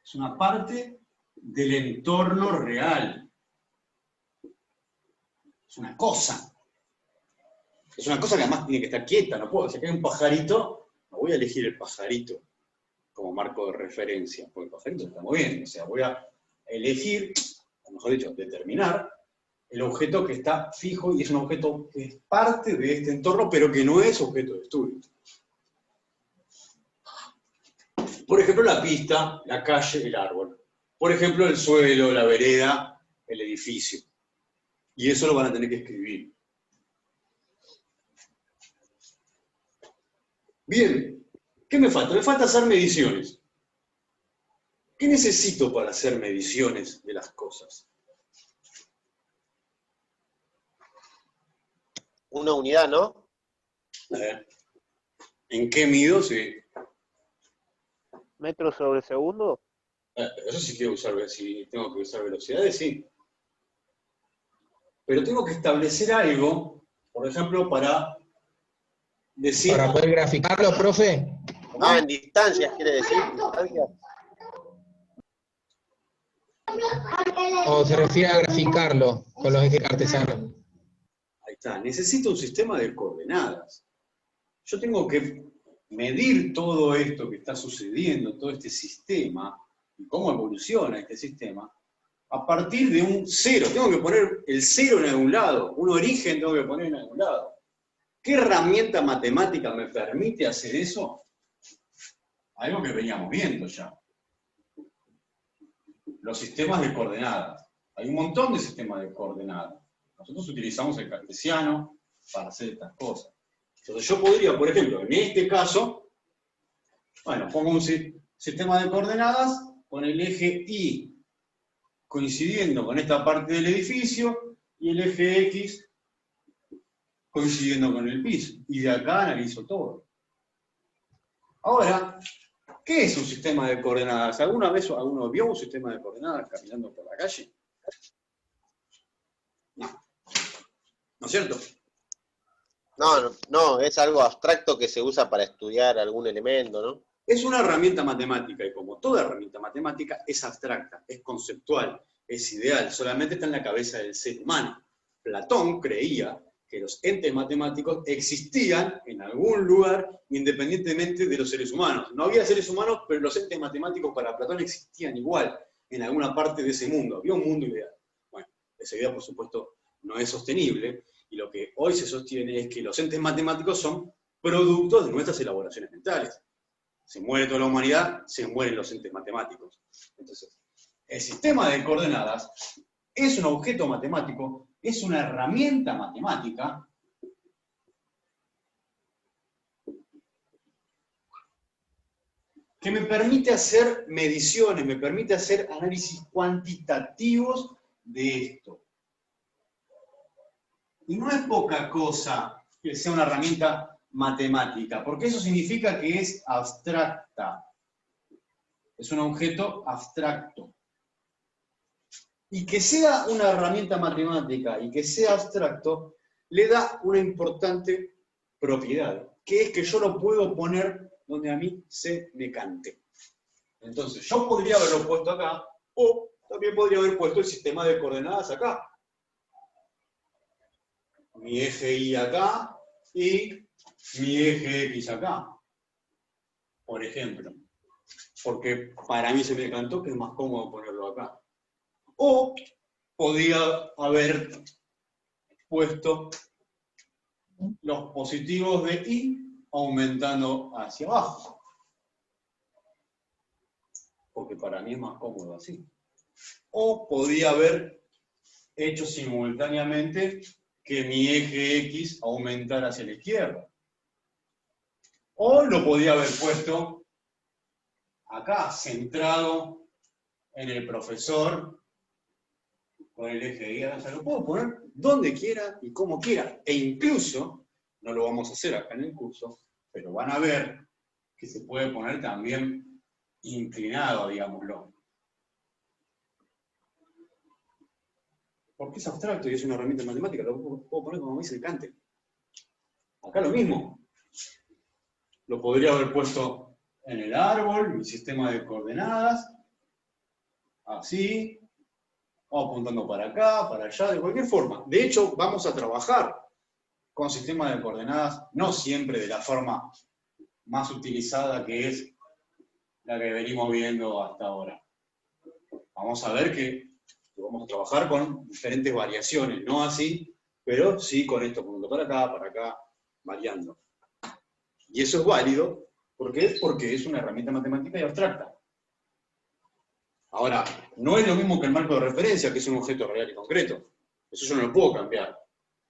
Es una parte del entorno real. Es una cosa. Es una cosa que además tiene que estar quieta, no puedo. Si acá hay un pajarito, no voy a elegir el pajarito como marco de referencia, porque el pajarito se está moviendo. O sea, voy a elegir, o mejor dicho, determinar el objeto que está fijo y es un objeto que es parte de este entorno, pero que no es objeto de estudio. Por ejemplo, la pista, la calle, el árbol. Por ejemplo, el suelo, la vereda, el edificio. Y eso lo van a tener que escribir. Bien, ¿qué me falta? Me falta hacer mediciones. ¿Qué necesito para hacer mediciones de las cosas? Una unidad, ¿no? A ver, ¿en qué mido? Sí. ¿Metros sobre segundo? Eso sí quiero usar, si tengo que usar velocidades, sí. Pero tengo que establecer algo, por ejemplo, para decir... Para poder graficarlo, profe. Ah, en distancias, quiere decir, distancias. O se refiere a graficarlo con los ejes cartesianos. Ahí está, necesito un sistema de coordenadas. Yo tengo que medir todo esto que está sucediendo, todo este sistema, y cómo evoluciona este sistema, a partir de un cero. Tengo que poner el cero en algún lado, un origen tengo que poner en algún lado. ¿Qué herramienta matemática me permite hacer eso? Algo que veníamos viendo ya. Los sistemas de coordenadas. Hay un montón de sistemas de coordenadas. Nosotros utilizamos el cartesiano para hacer estas cosas. Entonces yo podría, por ejemplo, en este caso, bueno, pongo un sistema de coordenadas con el eje Y coincidiendo con esta parte del edificio y el eje X coincidiendo con el piso. Y de acá analizo todo. Ahora, ¿qué es un sistema de coordenadas? ¿Alguna vez alguno vio un sistema de coordenadas caminando por la calle? No. ¿No es cierto? No, es algo abstracto que se usa para estudiar algún elemento, ¿no? Es una herramienta matemática y como toda herramienta matemática es abstracta, es conceptual, es ideal, solamente está en la cabeza del ser humano. Platón creía que los entes matemáticos existían en algún lugar independientemente de los seres humanos. No había seres humanos, pero los entes matemáticos para Platón existían igual en alguna parte de ese mundo. Había un mundo ideal. Bueno, esa idea por supuesto no es sostenible y lo que hoy se sostiene es que los entes matemáticos son productos de nuestras elaboraciones mentales. Se muere toda la humanidad, se mueren los entes matemáticos. Entonces, el sistema de coordenadas es un objeto matemático, es una herramienta matemática que me permite hacer mediciones, me permite hacer análisis cuantitativos de esto. Y no es poca cosa que sea una herramienta matemática, porque eso significa que es abstracta. Es un objeto abstracto. Y que sea una herramienta matemática y que sea abstracto, le da una importante propiedad, que es que yo lo puedo poner donde a mí se me cante. Entonces, yo podría haberlo puesto acá, o también podría haber puesto el sistema de coordenadas acá. Mi eje Y acá, y mi eje X acá, por ejemplo. Porque para mí se me cantó que es más cómodo ponerlo acá. O podía haber puesto los positivos de Y aumentando hacia abajo. Porque para mí es más cómodo así. O podía haber hecho simultáneamente que mi eje X aumentara hacia la izquierda. O lo podía haber puesto acá, centrado en el profesor, con el eje Y. O sea, lo puedo poner donde quiera y como quiera. E incluso, no lo vamos a hacer acá en el curso, pero van a ver que se puede poner también inclinado, digámoslo. Porque es abstracto y es una herramienta matemática, lo puedo poner como me dice el Cante. Acá lo mismo. Lo podría haber puesto en el árbol, mi sistema de coordenadas, así, o apuntando para acá, para allá, de cualquier forma. De hecho, vamos a trabajar con sistemas de coordenadas, no siempre de la forma más utilizada, que es la que venimos viendo hasta ahora. Vamos a ver que vamos a trabajar con diferentes variaciones, no así, pero sí con esto, apuntando para acá, variando. Y eso es válido, ¿por qué? Porque es una herramienta matemática y abstracta. Ahora, no es lo mismo que el marco de referencia, que es un objeto real y concreto. Eso yo no lo puedo cambiar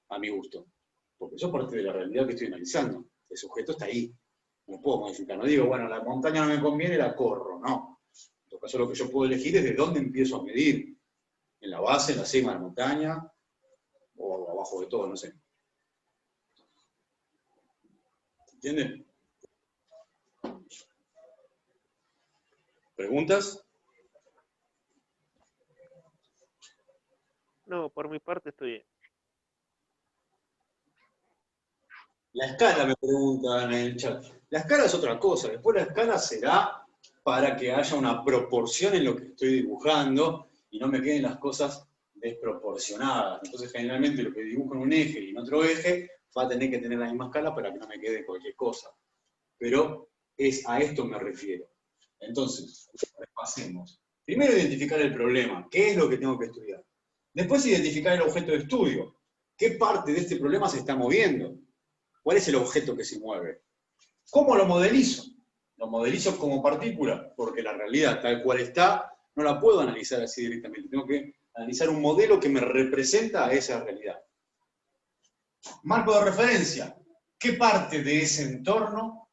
a mi gusto, porque eso es parte de la realidad que estoy analizando. Ese objeto está ahí, no lo puedo modificar. No digo, bueno, la montaña no me conviene, la corro, no. En todo caso, lo que yo puedo elegir es de dónde empiezo a medir. En la base, en la cima de la montaña, o abajo de todo, no sé. ¿Entienden? ¿Preguntas? No, por mi parte estoy bien. La escala, me preguntan en el chat. La escala es otra cosa. Después la escala será para que haya una proporción en lo que estoy dibujando y no me queden las cosas desproporcionadas. Entonces, generalmente lo que dibujo en un eje y en otro eje va a tener que tener la misma escala para que no me quede cualquier cosa. Pero a esto me refiero. Entonces, repasemos. Primero, identificar el problema. ¿Qué es lo que tengo que estudiar? Después, identificar el objeto de estudio. ¿Qué parte de este problema se está moviendo? ¿Cuál es el objeto que se mueve? ¿Cómo lo modelizo? Lo modelizo como partícula, porque la realidad tal cual está, no la puedo analizar así directamente. Tengo que analizar un modelo que me representa a esa realidad. Marco de referencia. ¿Qué parte de ese entorno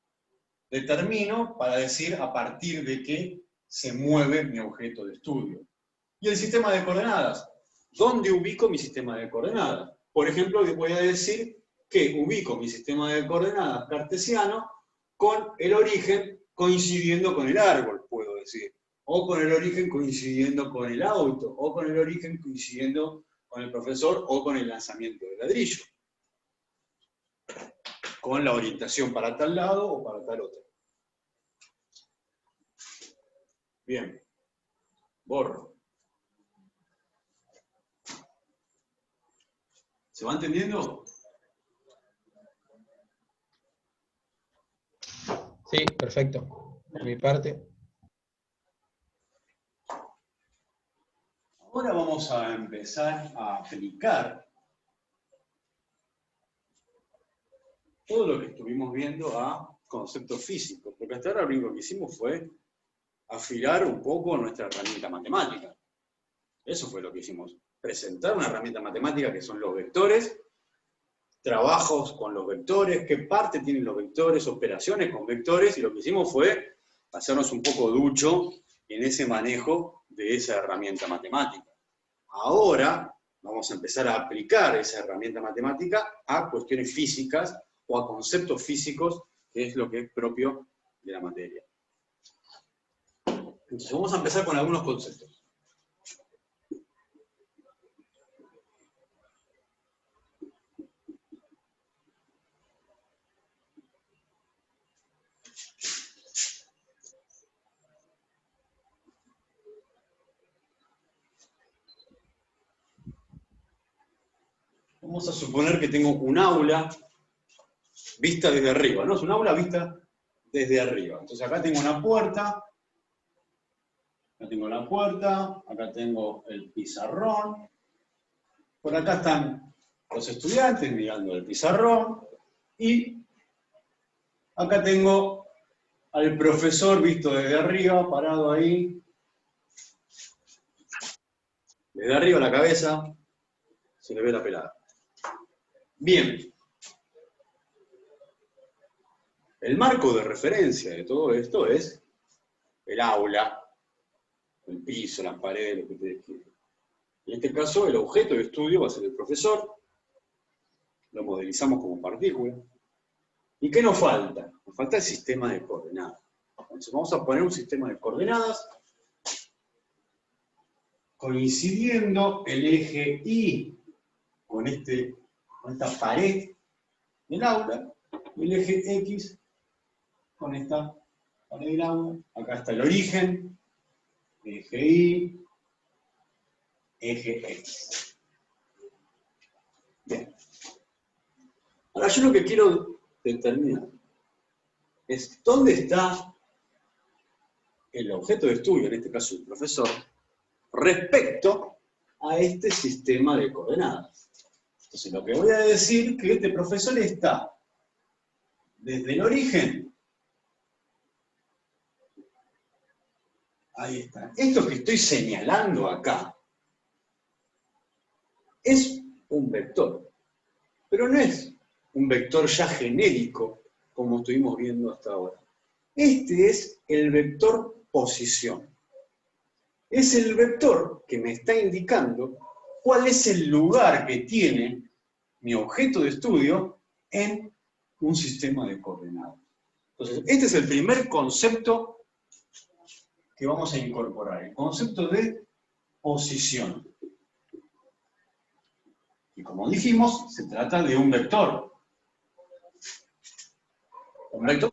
determino para decir a partir de qué se mueve mi objeto de estudio? Y el sistema de coordenadas. ¿Dónde ubico mi sistema de coordenadas? Por ejemplo, voy a decir que ubico mi sistema de coordenadas cartesiano con el origen coincidiendo con el árbol, puedo decir. O con el origen coincidiendo con el auto, o con el origen coincidiendo con el profesor, o con el lanzamiento del ladrillo. Con la orientación para tal lado o para tal otro. Bien. Borro. ¿Se va entendiendo? Sí, perfecto. Por mi parte. Ahora vamos a empezar a aplicar todo lo que estuvimos viendo a conceptos físicos, porque hasta ahora lo único que hicimos fue afilar un poco nuestra herramienta matemática. Eso fue lo que hicimos, presentar una herramienta matemática que son los vectores, trabajos con los vectores, qué parte tienen los vectores, operaciones con vectores, y lo que hicimos fue hacernos un poco ducho en ese manejo de esa herramienta matemática. Ahora vamos a empezar a aplicar esa herramienta matemática a cuestiones físicas o a conceptos físicos, que es lo que es propio de la materia. Entonces vamos a empezar con algunos conceptos. Vamos a suponer que tengo un aula vista desde arriba, ¿no? Es un aula vista desde arriba. Entonces acá tengo una puerta, acá tengo la puerta, acá tengo el pizarrón, por acá están los estudiantes mirando el pizarrón, y acá tengo al profesor visto desde arriba, parado ahí, desde arriba la cabeza, se le ve la pelada. Bien. El marco de referencia de todo esto es el aula, el piso, las paredes, lo que ustedes quieran. En este caso, el objeto de estudio va a ser el profesor, lo modelizamos como partícula. ¿Y qué nos falta? Nos falta el sistema de coordenadas. Entonces vamos a poner un sistema de coordenadas coincidiendo el eje Y con esta pared del aula, y el eje X con esta pared del aula. Acá está el origen, eje Y, eje X. Bien. Ahora yo lo que quiero determinar es dónde está el objeto de estudio, en este caso el profesor, respecto a este sistema de coordenadas. Entonces lo que voy a decir es que este profesor está desde el origen. Ahí está. Esto que estoy señalando acá es un vector, pero no es un vector ya genérico como estuvimos viendo hasta ahora. Este es el vector posición. Es el vector que me está indicando cuál es el lugar que tiene mi objeto de estudio en un sistema de coordenadas. Entonces, este es el primer concepto que vamos a incorporar, el concepto de posición. Y como dijimos, se trata de un vector. Un vector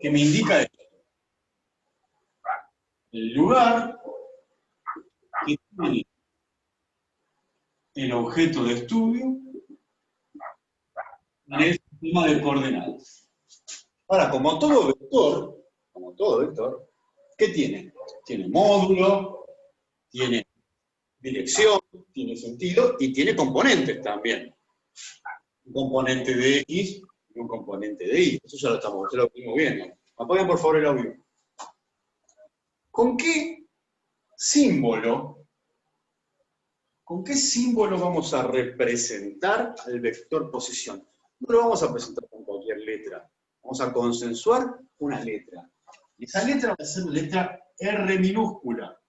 que me indica esto. El lugar que tiene el objeto de estudio en el sistema de coordenadas. Ahora, como todo vector, ¿qué tiene? Tiene módulo, tiene dirección, tiene sentido y tiene componentes también. Un componente de X y un componente de Y. Eso ya lo vimos viendo. Apaguen por favor el audio. ¿Con qué símbolo vamos a representar al vector posición? No lo vamos a presentar con cualquier letra. Vamos a consensuar una letra. Y esa letra va a ser la letra R minúscula.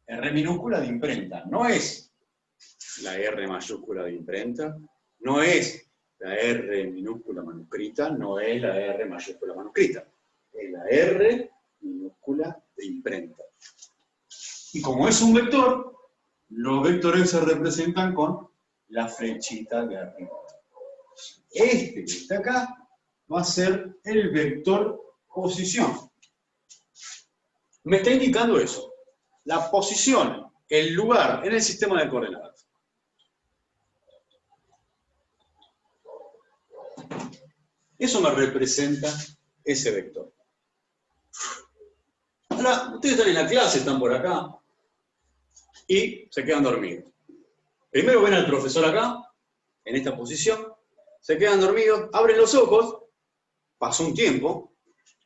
R minúscula de imprenta. No es la R mayúscula de imprenta, no es la R minúscula manuscrita, no es la R mayúscula manuscrita. Es la R minúscula de imprenta. Y como es un vector, los vectores se representan con la flechita de arriba. Este que está acá va a ser el vector posición. Me está indicando eso. La posición, el lugar en el sistema de coordenadas. Eso me representa ese vector. Ahora, ustedes están en la clase, están por acá, y se quedan dormidos. Primero ven al profesor acá, en esta posición, se quedan dormidos, abren los ojos, pasó un tiempo,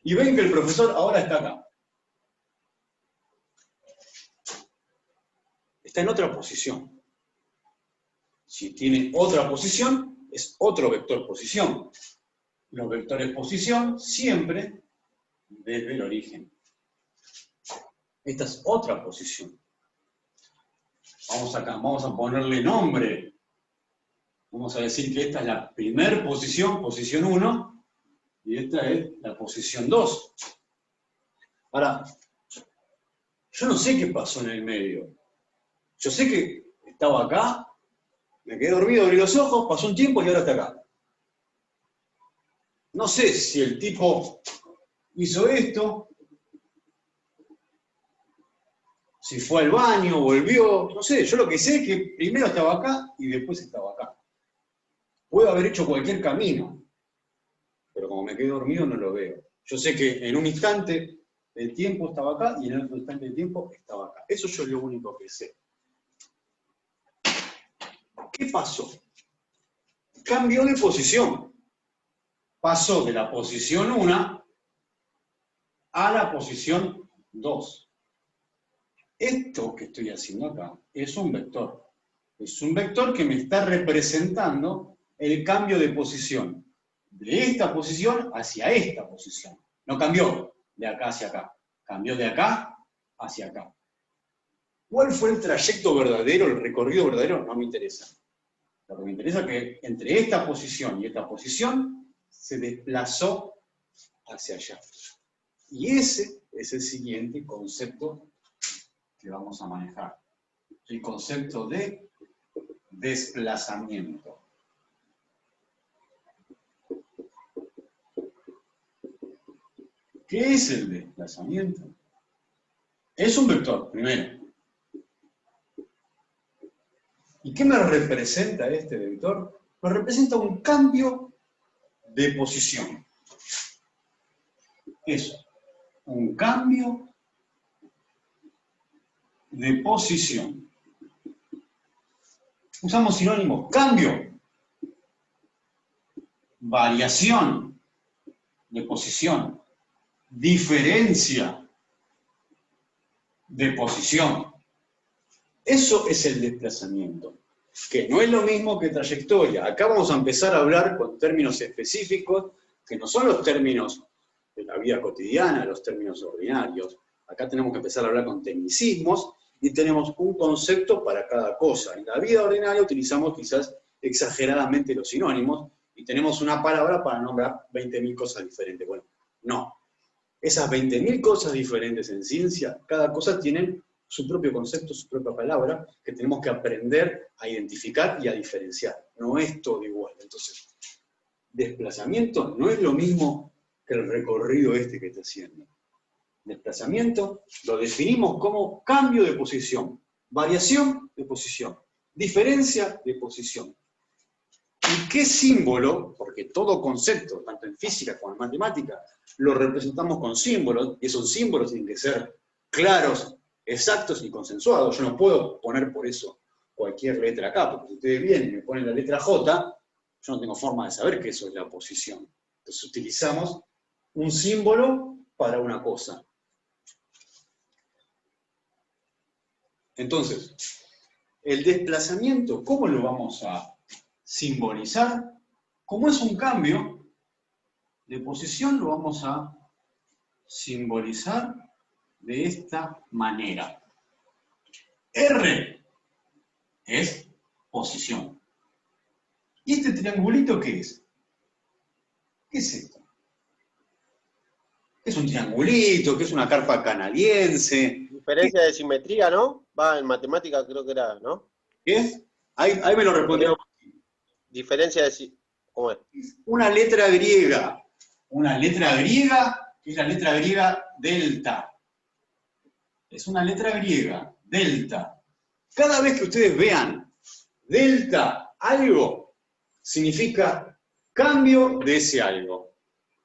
y ven que el profesor ahora está acá. Está en otra posición. Si tiene otra posición, es otro vector posición. Los vectores posición siempre desde el origen. Esta es otra posición. Vamos acá, vamos a ponerle nombre. Vamos a decir que esta es la primera posición, posición 1, y esta es la posición 2. Ahora, yo no sé qué pasó en el medio. Yo sé que estaba acá, me quedé dormido, abrí los ojos, pasó un tiempo y ahora está acá. No sé si el tipo hizo esto, si fue al baño, volvió, no sé, yo lo que sé es que primero estaba acá y después estaba acá. Puedo haber hecho cualquier camino, pero como me quedé dormido no lo veo. Yo sé que en un instante del tiempo estaba acá y en otro instante del tiempo estaba acá. Eso yo es lo único que sé. ¿Qué pasó? Cambió de posición. Pasó de la posición 1 a la posición 2. Esto que estoy haciendo acá es un vector. Es un vector que me está representando el cambio de posición. De esta posición hacia esta posición. No cambió de acá hacia acá. Cambió de acá hacia acá. ¿Cuál fue el trayecto verdadero, el recorrido verdadero? No me interesa. Lo que me interesa es que entre esta posición y esta posición se desplazó hacia allá. Y ese es el siguiente concepto que vamos a manejar. El concepto de desplazamiento. ¿Qué es el desplazamiento? Es un vector, primero. ¿Y qué me representa este vector? Me representa un cambio de posición. Es un cambio de posición. Usamos sinónimos. Cambio. Variación de posición. Diferencia de posición. Eso es el desplazamiento, que no es lo mismo que trayectoria. Acá vamos a empezar a hablar con términos específicos, que no son los términos de la vida cotidiana, los términos ordinarios. Acá tenemos que empezar a hablar con tecnicismos, y tenemos un concepto para cada cosa. En la vida ordinaria utilizamos quizás exageradamente los sinónimos, y tenemos una palabra para nombrar 20.000 cosas diferentes. Bueno, no. Esas 20.000 cosas diferentes en ciencia, cada cosa tiene su propio concepto, su propia palabra, que tenemos que aprender a identificar y a diferenciar. No es todo igual. Entonces, desplazamiento no es lo mismo que el recorrido este que está haciendo. Desplazamiento lo definimos como cambio de posición, variación de posición, diferencia de posición. ¿Y qué símbolo? Porque todo concepto, tanto en física como en matemática, lo representamos con símbolos, y esos símbolos tienen que ser claros, exactos y consensuados. Yo no puedo poner por eso cualquier letra acá, porque si ustedes vienen y me ponen la letra J, yo no tengo forma de saber que eso es la posición. Entonces utilizamos un símbolo para una cosa. Entonces, el desplazamiento, ¿cómo lo vamos a simbolizar? Como es un cambio de posición, lo vamos a simbolizar de esta manera. R es posición. ¿Y este triangulito qué es? ¿Qué es esto? ¿Qué es un triangulito? ¿Qué es una carpa canadiense? Diferencia de simetría, ¿no? Va, en matemática creo que era, ¿no? ¿Qué es? Ahí me lo respondió. Diferencia de... ¿Cómo es? Una letra griega. Una letra griega, que es la letra griega delta. Es una letra griega, delta. Cada vez que ustedes vean delta algo, significa cambio de ese algo,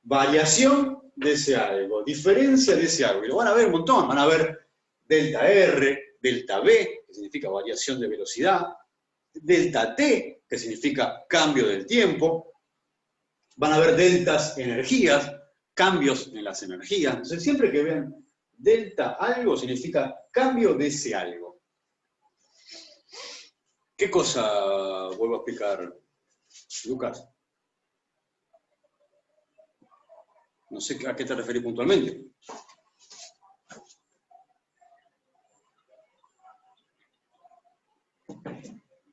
variación de ese algo, diferencia de ese algo. Y lo van a ver un montón, van a ver delta R, delta B, que significa variación de velocidad, delta T, que significa cambio del tiempo, van a ver deltas energías, cambios en las energías. Entonces siempre que vean delta algo, significa cambio de ese algo. ¿Qué cosa vuelvo a explicar, Lucas? No sé a qué te referís puntualmente.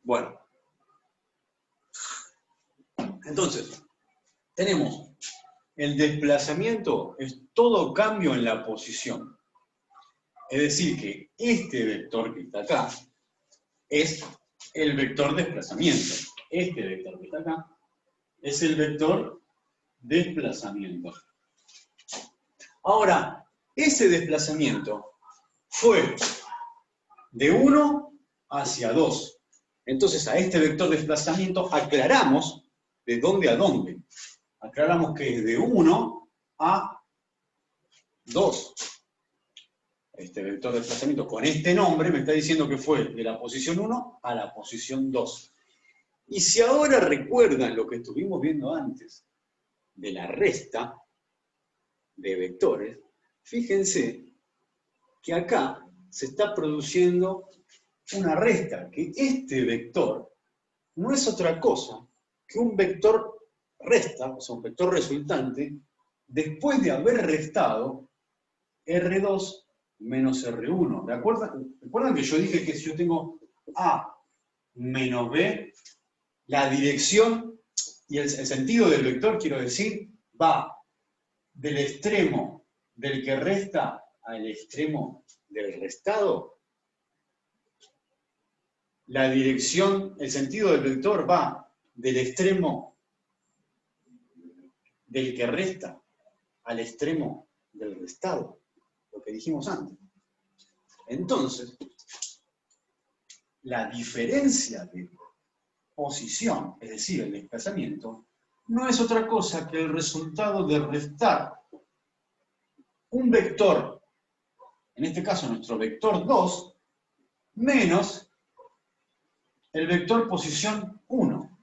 Bueno. Entonces, tenemos el desplazamiento, es todo cambio en la posición. Es decir, que este vector que está acá es el vector desplazamiento. Este vector que está acá es el vector desplazamiento. Ahora, ese desplazamiento fue de 1 hacia 2. Entonces, a este vector desplazamiento aclaramos de dónde a dónde. Aclaramos que es de 1 a 2. Este vector de desplazamiento con este nombre me está diciendo que fue de la posición 1 a la posición 2. Y si ahora recuerdan lo que estuvimos viendo antes de la resta de vectores, fíjense que acá se está produciendo una resta, que este vector no es otra cosa que un vector resta, o sea, un vector resultante, después de haber restado R2 menos R1. ¿Recuerdan que yo dije que si yo tengo A menos B, la dirección y el sentido del vector, quiero decir, va del extremo del que resta al extremo del restado? La dirección, el sentido del vector va del extremo del que resta al extremo del restado, lo que dijimos antes. Entonces, la diferencia de posición, es decir, el desplazamiento, no es otra cosa que el resultado de restar un vector, en este caso nuestro vector 2, menos el vector posición 1.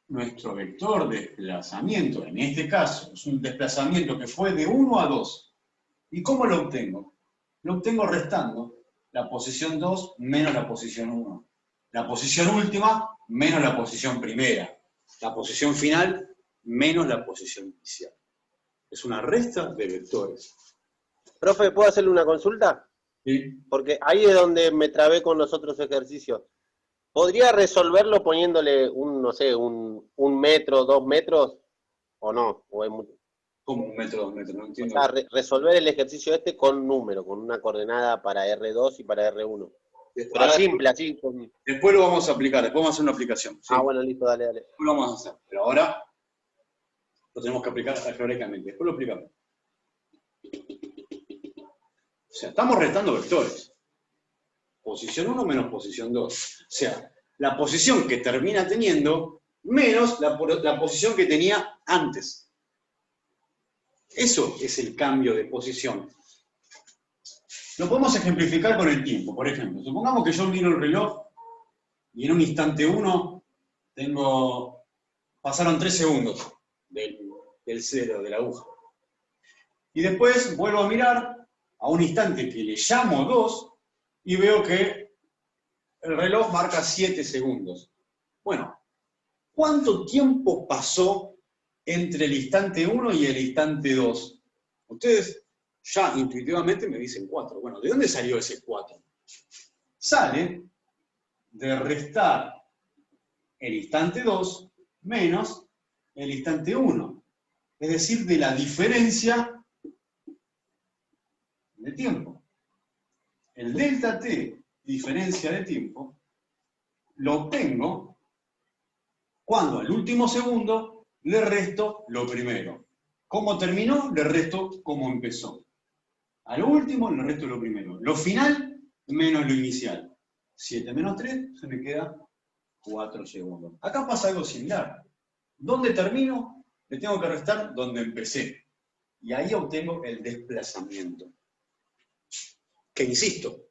Nuestro vector de desplazamiento, en este caso, es un desplazamiento que fue de 1 a 2. ¿Y cómo lo obtengo? Lo obtengo restando la posición 2 menos la posición 1. La posición última menos la posición primera. La posición final menos la posición inicial. Es una resta de vectores. Profe, ¿puedo hacerle una consulta? ¿Sí? Porque ahí es donde me trabé con los otros ejercicios. ¿Podría resolverlo poniéndole no sé, un metro, 2 metros? ¿O no? ¿O es mucho? ¿Cómo 1 metro, 2 metros? No O entiendo. sea, resolver el ejercicio este con número, con una coordenada para R2 y para R1. Pero Ahora, simple, así. Con... después lo vamos a aplicar, después vamos a hacer una aplicación. ¿Sí? Ah, bueno, listo, dale, dale. Después lo vamos a hacer. Pero ahora lo tenemos que aplicar algebraicamente. Después lo aplicamos. O sea, estamos restando vectores. Posición 1 menos posición 2. O sea, la posición que termina teniendo menos la posición que tenía antes. Eso es el cambio de posición. Lo podemos ejemplificar con el tiempo. Por ejemplo, supongamos que yo miro el reloj y en un instante 1 pasaron 3 segundos del cero, de la aguja. Y después vuelvo a mirar a un instante que le llamo 2 y veo que el reloj marca 7 segundos. Bueno, ¿cuánto tiempo pasó entre el instante 1 y el instante 2? Ustedes ya intuitivamente me dicen 4. Bueno, ¿de dónde salió ese 4? Sale de restar el instante 2 menos el instante 1. Es decir, de la diferencia de tiempo. El delta t, diferencia de tiempo, lo obtengo cuando al último segundo le resto lo primero. ¿Cómo terminó? Le resto cómo empezó. A lo último le resto lo primero. Lo final menos lo inicial. 7 menos 3, se me queda 4 segundos. Acá pasa algo similar. ¿Dónde termino? Le tengo que restar donde empecé. Y ahí obtengo el desplazamiento. Que insisto,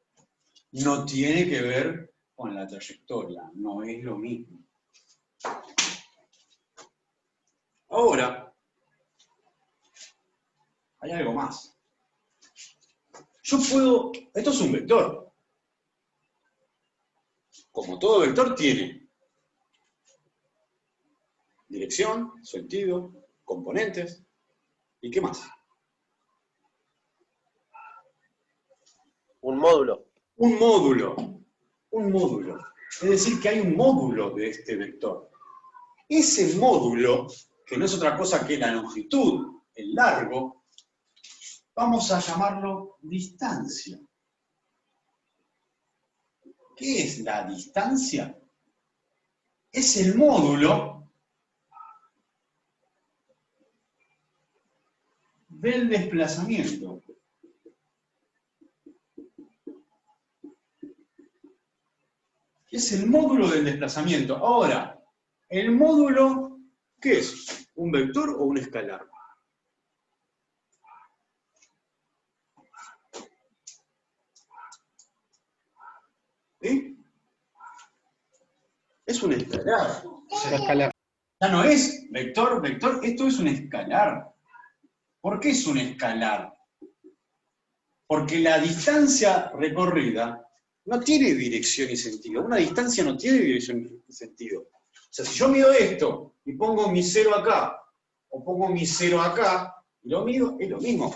no tiene que ver con la trayectoria, no es lo mismo. Ahora, hay algo más. Yo puedo, esto es un vector. Como todo vector tiene dirección, sentido, componentes, ¿y qué más? Un módulo. Un módulo. Un módulo. Es decir, que hay un módulo de este vector. Ese módulo, que no es otra cosa que la longitud, el largo, vamos a llamarlo distancia. ¿Qué es la distancia? Es el módulo del desplazamiento. Es el módulo del desplazamiento. Ahora, el módulo, ¿qué es? ¿Un vector o un escalar? ¿Sí? Es un escalar. Escalar. Ya no es vector, vector, esto es un escalar. ¿Por qué es un escalar? Porque la distancia recorrida no tiene dirección y sentido. Una distancia no tiene dirección y sentido. O sea, si yo mido esto y pongo mi 0 acá, o pongo mi 0 acá, y lo mido, es lo mismo.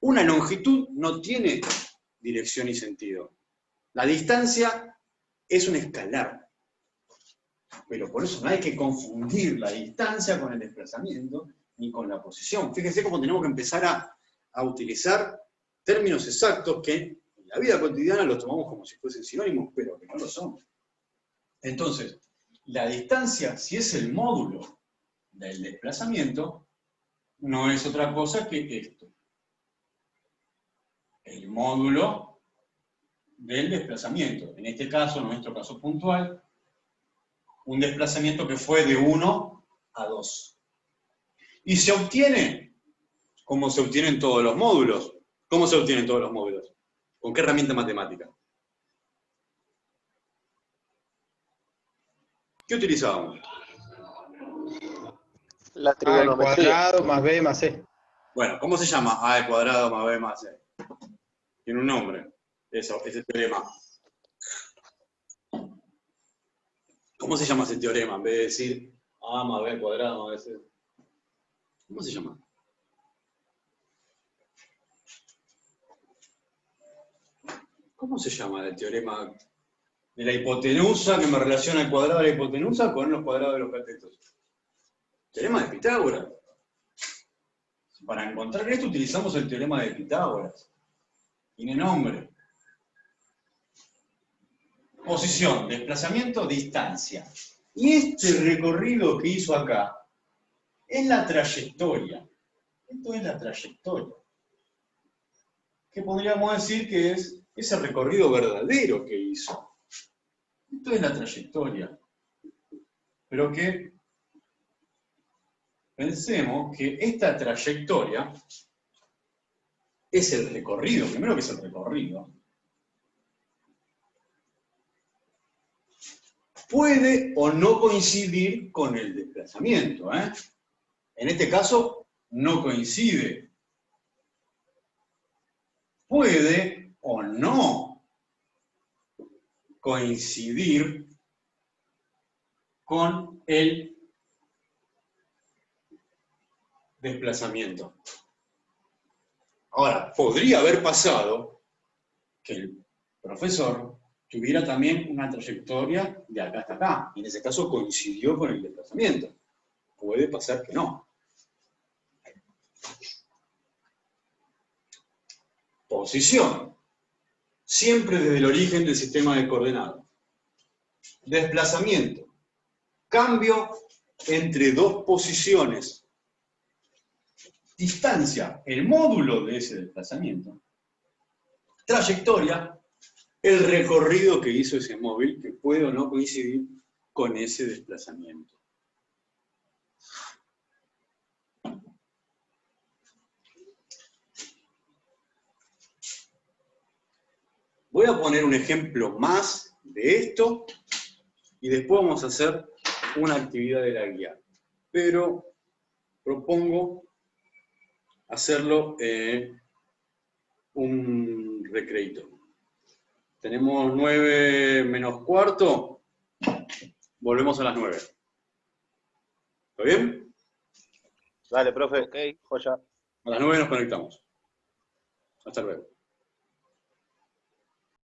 Una longitud no tiene dirección y sentido. La distancia es un escalar. Pero por eso no hay que confundir la distancia con el desplazamiento, ni con la posición. Fíjense cómo tenemos que empezar a utilizar términos exactos que en la vida cotidiana los tomamos como si fuesen sinónimos, pero que no lo son. Entonces, la distancia, si es el módulo del desplazamiento, no es otra cosa que esto. El módulo del desplazamiento. En este caso, en nuestro caso puntual, un desplazamiento que fue de 1 a 2. Y se obtiene, como se obtienen todos los módulos. ¿Cómo se obtienen todos los módulos? ¿Con qué herramienta matemática? ¿Qué utilizábamos? La A al trigonometría. cuadrado más B más C. Bueno, ¿cómo se llama? A al cuadrado más B más C. Tiene un nombre, eso, ese teorema. ¿Cómo se llama ese teorema? En vez de decir A más B al cuadrado más B C. ¿Cómo se llama? ¿Cómo se llama el teorema de la hipotenusa que me relaciona el cuadrado de la hipotenusa con los cuadrados de los catetos? Teorema de Pitágoras. Para encontrar esto utilizamos el teorema de Pitágoras. Tiene nombre. Posición, desplazamiento, distancia. Y este recorrido que hizo acá es la trayectoria. Esto es la trayectoria. ¿Qué podríamos decir que es ese recorrido verdadero que hizo? Esto es la trayectoria. Pero que pensemos que esta trayectoria es el recorrido, primero que es el recorrido. Puede o no coincidir con el desplazamiento. En este caso, no coincide. Puede o no coincidir con el desplazamiento. Ahora, podría haber pasado que el profesor tuviera también una trayectoria de acá hasta acá, y en ese caso coincidió con el desplazamiento. Puede pasar que no. Posición. Siempre desde el origen del sistema de coordenadas. Desplazamiento. Cambio entre dos posiciones. Distancia, el módulo de ese desplazamiento. Trayectoria, el recorrido que hizo ese móvil, que puede o no coincidir con ese desplazamiento. Voy a poner un ejemplo más de esto y después vamos a hacer una actividad de la guía. Pero propongo hacerlo en un recreito. Tenemos 9 menos cuarto. Volvemos a las 9. ¿Está bien? Dale, profe. Ok. Joya. A las 9 nos conectamos. Hasta luego.